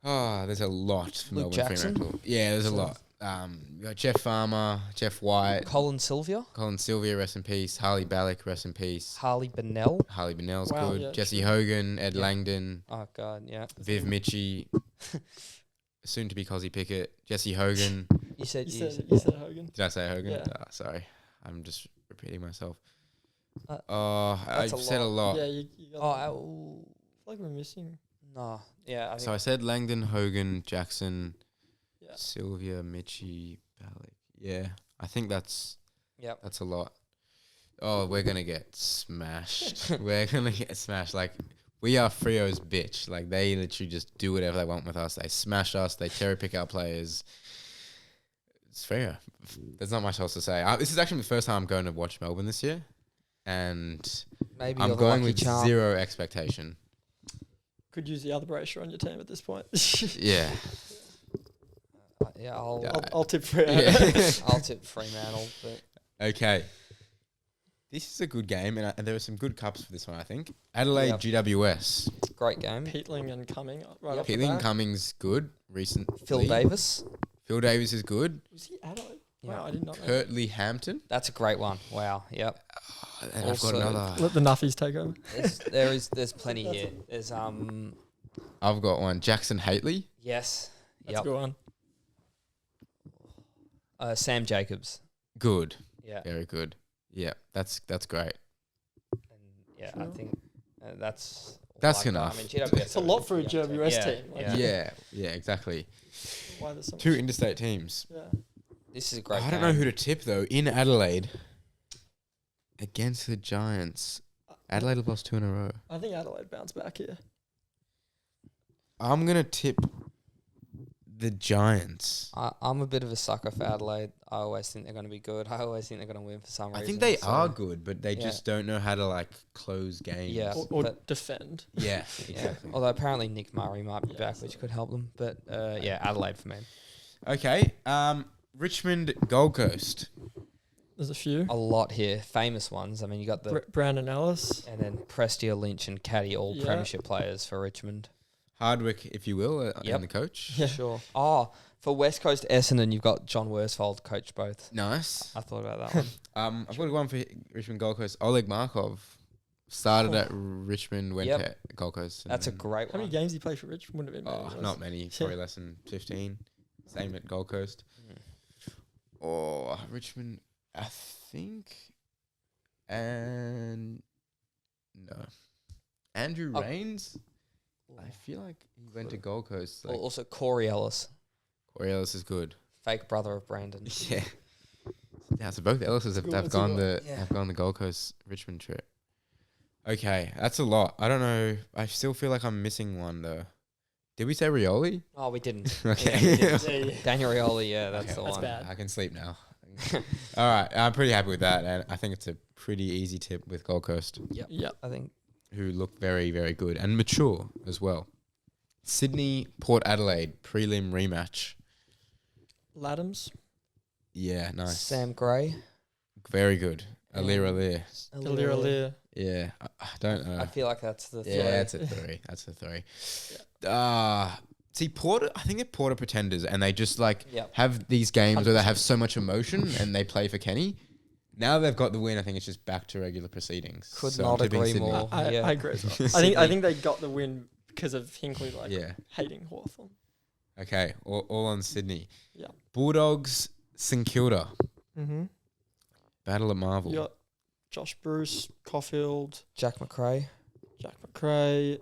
[SPEAKER 1] Oh, there's a lot for
[SPEAKER 3] Luke
[SPEAKER 1] Melbourne,
[SPEAKER 3] Jackson?
[SPEAKER 1] Fremantle. Yeah, there's a lot. You got Jeff Farmer, Jeff White,
[SPEAKER 3] Colin Sylvia,
[SPEAKER 1] Colin Sylvia, rest in peace. Harley Ballock, rest in peace.
[SPEAKER 3] Harley Bennell.
[SPEAKER 1] Harley Bennell's
[SPEAKER 5] Wow,
[SPEAKER 1] good.
[SPEAKER 5] yeah,
[SPEAKER 1] Jesse
[SPEAKER 5] true.
[SPEAKER 1] Hogan, Ed
[SPEAKER 3] Yeah.
[SPEAKER 1] Langdon,
[SPEAKER 3] Oh God, yeah.
[SPEAKER 1] Viv Mitchie, soon to be Cozzy Pickett, Jesse Hogan.
[SPEAKER 3] You said
[SPEAKER 5] You
[SPEAKER 3] you
[SPEAKER 5] said Hogan.
[SPEAKER 1] Did I say Hogan?
[SPEAKER 5] Yeah.
[SPEAKER 1] Sorry, I'm just repeating myself.
[SPEAKER 3] Uh,
[SPEAKER 1] I
[SPEAKER 3] that's a
[SPEAKER 1] said a lot.
[SPEAKER 5] Yeah, you got
[SPEAKER 3] Oh,
[SPEAKER 5] that. I feel like we're missing.
[SPEAKER 3] no. Yeah, I think
[SPEAKER 1] So I said Langdon, Hogan, Jackson,
[SPEAKER 5] Yeah.
[SPEAKER 1] Sylvia, Mitchie, Ballock. Yeah, I think that's
[SPEAKER 3] Yep.
[SPEAKER 1] a lot. Oh, we're gonna get smashed. We're gonna get smashed. Like we are Frio's bitch. Like they literally just do whatever they want with us. They smash us. They cherry pick our players. It's fair. There's not much else to say. This is actually the first time I'm going to watch Melbourne this year, and
[SPEAKER 3] maybe
[SPEAKER 1] I'm
[SPEAKER 3] you're the
[SPEAKER 1] going
[SPEAKER 3] lucky
[SPEAKER 1] with
[SPEAKER 3] charm.
[SPEAKER 1] zero expectation.
[SPEAKER 5] Could use the other bracer on your team at this point.
[SPEAKER 1] Yeah.
[SPEAKER 3] Yeah, I'll
[SPEAKER 1] Yeah.
[SPEAKER 5] I'll tip for it.
[SPEAKER 1] Yeah.
[SPEAKER 3] I'll tip Fremantle, but
[SPEAKER 1] Okay. This is a good game, and there are some good cups for this one, I think. Adelaide
[SPEAKER 3] Yep.
[SPEAKER 1] GWS.
[SPEAKER 3] great game.
[SPEAKER 5] Peatling and Cumming right
[SPEAKER 3] Yep.
[SPEAKER 5] off the
[SPEAKER 1] Peatling
[SPEAKER 5] bat.
[SPEAKER 1] Cummings good recently.
[SPEAKER 3] Phil Davis.
[SPEAKER 1] Phil Davis is good.
[SPEAKER 5] Was he Adelaide?
[SPEAKER 3] Yeah.
[SPEAKER 5] Wow, I did not know.
[SPEAKER 1] Curtly Hampton.
[SPEAKER 3] That's a great one. Wow. Yep.
[SPEAKER 1] And I've
[SPEAKER 3] Also-
[SPEAKER 1] got another.
[SPEAKER 5] Let the Nuffies take over.
[SPEAKER 3] There's plenty here. There's
[SPEAKER 1] I've got one. Jackson Haitley.
[SPEAKER 3] yes.
[SPEAKER 5] That's a
[SPEAKER 3] Yep.
[SPEAKER 5] good one.
[SPEAKER 3] Sam Jacobs.
[SPEAKER 1] Good.
[SPEAKER 3] Yeah.
[SPEAKER 1] Very good. Yeah, that's great.
[SPEAKER 3] And yeah, I
[SPEAKER 5] Sure.
[SPEAKER 3] think that's all
[SPEAKER 1] That's
[SPEAKER 3] I've got.
[SPEAKER 1] enough.
[SPEAKER 3] I mean, GWS
[SPEAKER 5] It's a lot for a
[SPEAKER 3] yeah,
[SPEAKER 5] GWS
[SPEAKER 3] yeah,
[SPEAKER 5] team. Like,
[SPEAKER 3] Yeah.
[SPEAKER 1] Yeah, exactly.
[SPEAKER 5] Why there's so much?
[SPEAKER 1] Two interstate teams.
[SPEAKER 5] Yeah.
[SPEAKER 3] This is a great
[SPEAKER 1] I don't
[SPEAKER 3] game.
[SPEAKER 1] know who to tip though. In Adelaide against the Giants. Adelaide have lost 2 in a row.
[SPEAKER 5] I think Adelaide bounced back here.
[SPEAKER 1] I'm gonna tip the Giants.
[SPEAKER 3] I'm a bit of a sucker for Adelaide. I always think they're going to be good. I always think they're going to win for some reason.
[SPEAKER 1] I think they
[SPEAKER 3] so-
[SPEAKER 1] are good, but they
[SPEAKER 3] yeah.
[SPEAKER 1] just don't know how to like close games.
[SPEAKER 3] Yeah.
[SPEAKER 5] Or
[SPEAKER 3] but-
[SPEAKER 5] defend.
[SPEAKER 1] Yeah,
[SPEAKER 3] Yeah.
[SPEAKER 1] exactly.
[SPEAKER 3] Although apparently Nick Murray might be
[SPEAKER 5] Yeah,
[SPEAKER 3] back,
[SPEAKER 5] so-
[SPEAKER 3] which could help them. But yeah, Adelaide for me.
[SPEAKER 1] Okay. Richmond Gold Coast.
[SPEAKER 5] There's a few.
[SPEAKER 3] A lot here. Famous ones. I mean, you got the
[SPEAKER 5] Brandon Ellis.
[SPEAKER 3] and then Prestia, Lynch, and Caddy, all
[SPEAKER 5] Yeah.
[SPEAKER 3] premiership players for Richmond.
[SPEAKER 1] Hardwick, if you will,
[SPEAKER 3] Yep.
[SPEAKER 1] and the coach.
[SPEAKER 5] Yeah.
[SPEAKER 3] Sure. Oh, for West Coast Essendon, you've got John Worsfold coach both.
[SPEAKER 1] Nice.
[SPEAKER 3] I thought about that one.
[SPEAKER 1] I've got one for Richmond Gold Coast. Oleg Markov, Started at Richmond, went
[SPEAKER 3] Yep.
[SPEAKER 1] to Gold Coast.
[SPEAKER 3] That's a
[SPEAKER 1] and
[SPEAKER 3] great
[SPEAKER 5] How many
[SPEAKER 3] one.
[SPEAKER 5] games did he play for Richmond? Wouldn't have been many.
[SPEAKER 1] Oh, not many. Probably less than 15. Same at Gold Coast. Oh, Richmond, I think. And no. Andrew
[SPEAKER 3] Oh.
[SPEAKER 1] Rains? I feel like he went to Gold Coast. Like,
[SPEAKER 3] Also, Corey Ellis,
[SPEAKER 1] Corey Ellis is good.
[SPEAKER 3] fake brother of Brandon.
[SPEAKER 1] Yeah. Yeah, so both Ellises have
[SPEAKER 5] That's a
[SPEAKER 1] gone
[SPEAKER 5] good
[SPEAKER 1] have gone the Gold Coast Richmond trip. Okay, that's a lot. I don't know. I still feel like I'm missing one though. Did we say Rioli?
[SPEAKER 3] Oh, we didn't.
[SPEAKER 1] Okay.
[SPEAKER 3] Yeah, we didn't.
[SPEAKER 5] Yeah, yeah.
[SPEAKER 3] Daniel Rioli, yeah, that's
[SPEAKER 1] Okay,
[SPEAKER 3] the
[SPEAKER 5] that's
[SPEAKER 3] one.
[SPEAKER 5] bad.
[SPEAKER 1] I can sleep now. All right, I'm pretty happy with that, and I think it's a pretty easy tip with Gold Coast,
[SPEAKER 5] Yeah.
[SPEAKER 3] I think
[SPEAKER 1] who look very, very good and mature as well. Sydney, Port Adelaide prelim rematch.
[SPEAKER 5] Laddams.
[SPEAKER 1] Yeah, nice.
[SPEAKER 3] Sam Gray.
[SPEAKER 1] Very good. Alir.
[SPEAKER 5] Alir.
[SPEAKER 1] Yeah, I don't know.
[SPEAKER 3] I feel like that's the
[SPEAKER 1] Yeah,
[SPEAKER 3] three.
[SPEAKER 1] that's a 3. That's a 3. See, Porter, I think they're Porter pretenders, and they just like
[SPEAKER 3] Yep.
[SPEAKER 1] have these games where they have so much emotion and they play for Kenny. Now they've got the win. I think it's just back to regular proceedings.
[SPEAKER 3] Could
[SPEAKER 1] So I'm
[SPEAKER 3] not
[SPEAKER 1] tipping
[SPEAKER 3] agree
[SPEAKER 1] Sydney.
[SPEAKER 3] more.
[SPEAKER 5] I
[SPEAKER 3] Yeah.
[SPEAKER 5] agree as well. I think they got the win because of Hinkley
[SPEAKER 1] Yeah.
[SPEAKER 5] hating Hawthorn.
[SPEAKER 1] Okay. All on Sydney.
[SPEAKER 5] Yeah.
[SPEAKER 1] Bulldogs, St Kilda.
[SPEAKER 5] Mm-hmm.
[SPEAKER 1] Battle at Marvel.
[SPEAKER 5] You got Josh Bruce, Caulfield,
[SPEAKER 3] Jack McRae.
[SPEAKER 5] Jack McRae,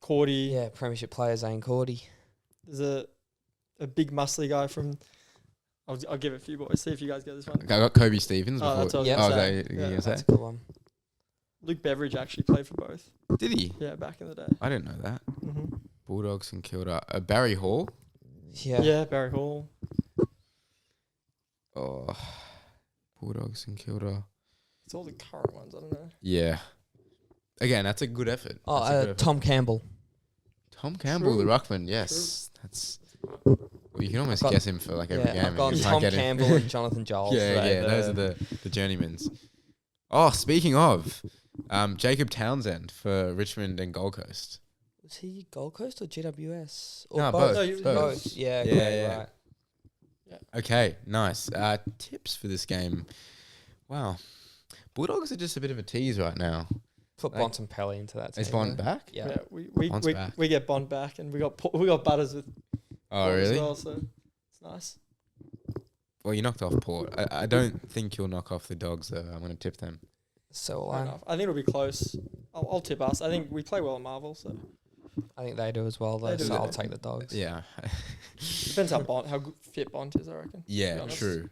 [SPEAKER 5] Cordy.
[SPEAKER 3] Yeah, premiership player Zane Cordy.
[SPEAKER 5] There's a big muscly guy from. I'll give it a few boys. See if you guys get this one.
[SPEAKER 1] Okay, I got Kobe Stevens.
[SPEAKER 5] Oh, that's what I was
[SPEAKER 3] Yep.
[SPEAKER 5] gonna
[SPEAKER 1] Oh,
[SPEAKER 5] say.
[SPEAKER 1] is that you
[SPEAKER 5] Yeah.
[SPEAKER 1] gonna say?
[SPEAKER 3] That's a good one.
[SPEAKER 5] Luke Beveridge actually played for both.
[SPEAKER 1] Did he?
[SPEAKER 5] Yeah, back in the day.
[SPEAKER 1] I didn't know that.
[SPEAKER 5] Mm-hmm.
[SPEAKER 1] Bulldogs, St Kilda. Barry Hall.
[SPEAKER 3] Yeah.
[SPEAKER 5] Barry Hall.
[SPEAKER 1] Oh, Bulldogs, St Kilda.
[SPEAKER 5] It's all the current ones. I don't know.
[SPEAKER 1] Yeah. Again, that's a good effort.
[SPEAKER 3] Oh,
[SPEAKER 1] That's a good effort.
[SPEAKER 3] Tom Campbell.
[SPEAKER 1] Tom Campbell, the
[SPEAKER 5] True.
[SPEAKER 1] ruckman. Yes, that's. Well, you can almost
[SPEAKER 3] I've got-
[SPEAKER 1] guess him for like every game.
[SPEAKER 3] I've
[SPEAKER 1] and
[SPEAKER 3] gone
[SPEAKER 1] you might
[SPEAKER 3] Tom
[SPEAKER 1] get him.
[SPEAKER 3] Campbell and Jonathan Giles.
[SPEAKER 1] Yeah, those are the journeymans. Oh, speaking of, Jacob Townsend for Richmond and Gold Coast.
[SPEAKER 3] Was he Gold Coast or GWS? Or
[SPEAKER 1] No,
[SPEAKER 5] both.
[SPEAKER 1] both.
[SPEAKER 5] No,
[SPEAKER 1] both.
[SPEAKER 3] Both. Yeah,
[SPEAKER 1] Yeah,
[SPEAKER 3] okay,
[SPEAKER 1] yeah.
[SPEAKER 3] right.
[SPEAKER 1] Okay, nice. Tips for this game. Wow, Bulldogs are just a bit of a tease right now.
[SPEAKER 3] Put
[SPEAKER 1] Like-
[SPEAKER 3] Bontempelli into that team.
[SPEAKER 1] Is Bond
[SPEAKER 3] though.
[SPEAKER 1] back?
[SPEAKER 3] Yeah.
[SPEAKER 5] we
[SPEAKER 1] Bond's back.
[SPEAKER 5] we get Bond back, and we got Butters with
[SPEAKER 1] Oh,
[SPEAKER 5] Bond as
[SPEAKER 1] really?
[SPEAKER 5] well, so it's nice.
[SPEAKER 1] Well, you knocked off Port. I don't think you'll knock off the Dogs, though. I'm going to tip them.
[SPEAKER 3] So will
[SPEAKER 5] Fair
[SPEAKER 3] I.
[SPEAKER 5] enough. I think it'll be close. I'll tip us. I think we play well at Marvel, so
[SPEAKER 3] I think they do as well, though.
[SPEAKER 5] They do,
[SPEAKER 3] So
[SPEAKER 5] yeah.
[SPEAKER 3] I'll take the Dogs.
[SPEAKER 1] Yeah.
[SPEAKER 5] depends how fit Bond is, I reckon.
[SPEAKER 1] Yeah,
[SPEAKER 5] to be honest.
[SPEAKER 1] true.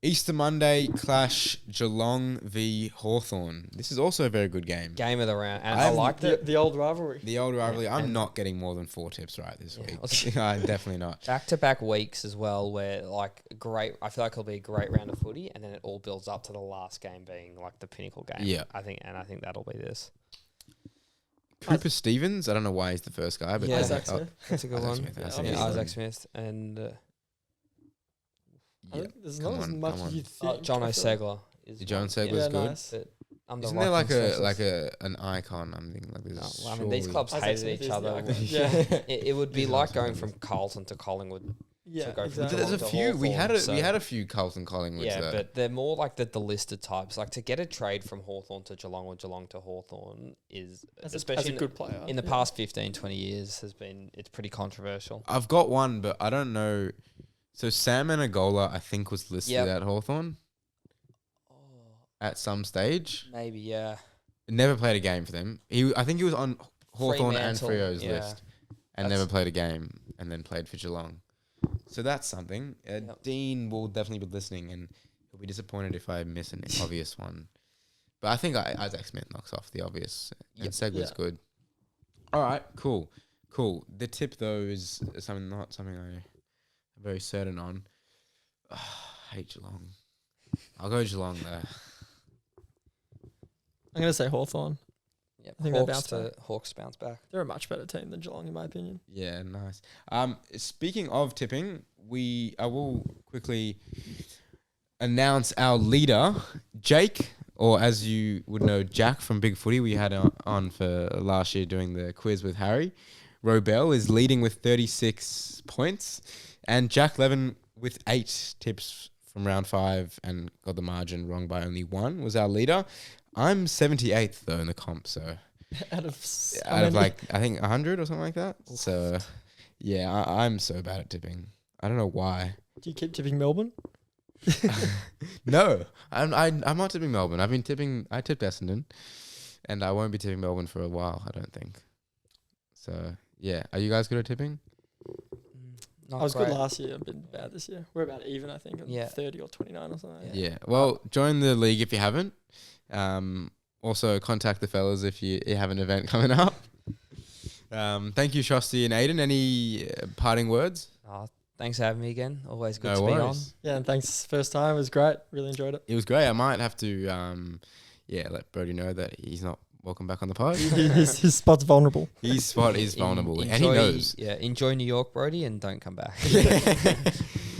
[SPEAKER 1] Easter Monday clash Geelong v Hawthorn. This is also a very good game.
[SPEAKER 3] Game of the round, and I
[SPEAKER 1] I've-
[SPEAKER 3] liked it.
[SPEAKER 5] The old rivalry.
[SPEAKER 1] The old rivalry. I'm
[SPEAKER 3] and-
[SPEAKER 1] not getting more than 4 tips right this
[SPEAKER 3] Yeah,
[SPEAKER 1] week. I'm definitely not.
[SPEAKER 3] Back-to-back weeks as well, where like great. I feel like it'll be a great round of footy, and then it all builds up to the last game being like the pinnacle game.
[SPEAKER 1] Yeah.
[SPEAKER 3] I think that'll be this.
[SPEAKER 1] Cooper Stevens. I don't know why he's the first guy, but
[SPEAKER 3] Yeah.
[SPEAKER 5] Isaac
[SPEAKER 1] oh,
[SPEAKER 5] Smith.
[SPEAKER 3] That's a good
[SPEAKER 1] Isaac
[SPEAKER 3] one.
[SPEAKER 1] Smith,
[SPEAKER 5] Yeah,
[SPEAKER 1] Isaac
[SPEAKER 3] Yeah,
[SPEAKER 5] obviously.
[SPEAKER 3] Isaac Smith and
[SPEAKER 5] I
[SPEAKER 1] yeah.
[SPEAKER 5] think there's
[SPEAKER 1] Come
[SPEAKER 5] not as
[SPEAKER 1] on,
[SPEAKER 5] much
[SPEAKER 1] come
[SPEAKER 5] as
[SPEAKER 1] on.
[SPEAKER 5] you'd think.
[SPEAKER 3] John
[SPEAKER 5] I feel.
[SPEAKER 3] O'Segler is
[SPEAKER 1] John
[SPEAKER 3] one.
[SPEAKER 1] Segler's
[SPEAKER 5] Yeah,
[SPEAKER 1] good.
[SPEAKER 5] nice.
[SPEAKER 3] But under
[SPEAKER 1] Isn't there like
[SPEAKER 3] Ruckman's
[SPEAKER 1] an icon? I'm thinking like
[SPEAKER 3] No,
[SPEAKER 1] this.
[SPEAKER 3] I mean, these
[SPEAKER 1] surely-
[SPEAKER 3] clubs
[SPEAKER 5] Isaac
[SPEAKER 3] hated
[SPEAKER 5] Smith
[SPEAKER 3] each
[SPEAKER 5] is the
[SPEAKER 3] other.
[SPEAKER 5] icon.
[SPEAKER 3] Yeah,
[SPEAKER 5] Yeah.
[SPEAKER 3] it would be
[SPEAKER 1] He's
[SPEAKER 3] like
[SPEAKER 1] awesome.
[SPEAKER 3] going from Carlton to Collingwood.
[SPEAKER 5] Yeah,
[SPEAKER 3] go from
[SPEAKER 5] exactly.
[SPEAKER 1] There's a
[SPEAKER 3] to
[SPEAKER 1] few. We had
[SPEAKER 3] Hawthorn,
[SPEAKER 1] a few Carlton Collingwoods
[SPEAKER 3] Yeah,
[SPEAKER 1] though.
[SPEAKER 3] but they're more like the listed types. Like to get a trade from Hawthorn to Geelong or Geelong to Hawthorn is,
[SPEAKER 5] As
[SPEAKER 3] especially
[SPEAKER 5] a good player.
[SPEAKER 3] in the
[SPEAKER 5] yeah.
[SPEAKER 3] past 15, 20 years, it's pretty controversial.
[SPEAKER 1] I've got one, but I don't know. So Sam Anagola, I think, was listed
[SPEAKER 3] Yep.
[SPEAKER 1] at Hawthorn
[SPEAKER 3] Oh,
[SPEAKER 1] at some stage.
[SPEAKER 3] maybe, yeah.
[SPEAKER 1] Never played a game for them. I think he was on Hawthorn and
[SPEAKER 3] Fremantle,
[SPEAKER 1] Freo's
[SPEAKER 3] yeah.
[SPEAKER 1] list, and
[SPEAKER 3] That's-
[SPEAKER 1] never played a game, and then played for Geelong. So that's something.
[SPEAKER 3] Yep.
[SPEAKER 1] Dean will definitely be listening, and he'll be disappointed if I miss an obvious one. But I think Isaac Smith knocks off the obvious, and
[SPEAKER 3] Yep.
[SPEAKER 1] Segler's
[SPEAKER 5] Yeah.
[SPEAKER 1] good. All right, cool. The tip though is not something I'm very certain on. I hate Geelong. I'll go Geelong though.
[SPEAKER 5] I'm going to say Hawthorn.
[SPEAKER 3] Yep.
[SPEAKER 5] I think they bounce
[SPEAKER 3] Hawks bounce back.
[SPEAKER 5] They're a much better team than Geelong, in my opinion.
[SPEAKER 1] Yeah, nice. Speaking of tipping, I will quickly announce our leader, Jake, or as you would know, Jack from Big Footy. We had on for last year doing the quiz with Harry. Robel is leading with 36 points, and Jack Levin with 8 tips from round 5 and got the margin wrong by only 1. Was our leader. I'm 78th though in the comp, so
[SPEAKER 5] Out of
[SPEAKER 1] out of like I think 100 or something like that. So yeah, I'm so bad at tipping. I don't know why.
[SPEAKER 5] Do you keep tipping Melbourne?
[SPEAKER 1] No, I'm not tipping Melbourne. I've been tipping. I tipped Essendon, and I won't be tipping Melbourne for a while. I don't think. So yeah, are you guys good at tipping?
[SPEAKER 3] Not
[SPEAKER 5] I was
[SPEAKER 3] great.
[SPEAKER 5] good last year. I've been bad this year. We're about even, I think.
[SPEAKER 3] Yeah.
[SPEAKER 5] 30 or 29 or something.
[SPEAKER 1] Yeah. Well, join the league if you haven't. Also, contact the fellas if you have an event coming up. Thank you, Shostak and Ayden. Any parting words?
[SPEAKER 3] Oh, thanks for having me again. Always good
[SPEAKER 1] No
[SPEAKER 3] to be on.
[SPEAKER 1] worries.
[SPEAKER 5] Yeah, and thanks. First time. It was great. Really enjoyed it.
[SPEAKER 1] It was great. I might have to, let Brodie know that he's not welcome back on the pod.
[SPEAKER 5] His spot's vulnerable.
[SPEAKER 1] His spot is vulnerable, and he knows.
[SPEAKER 3] Yeah, enjoy New York, Brodie, and don't come back.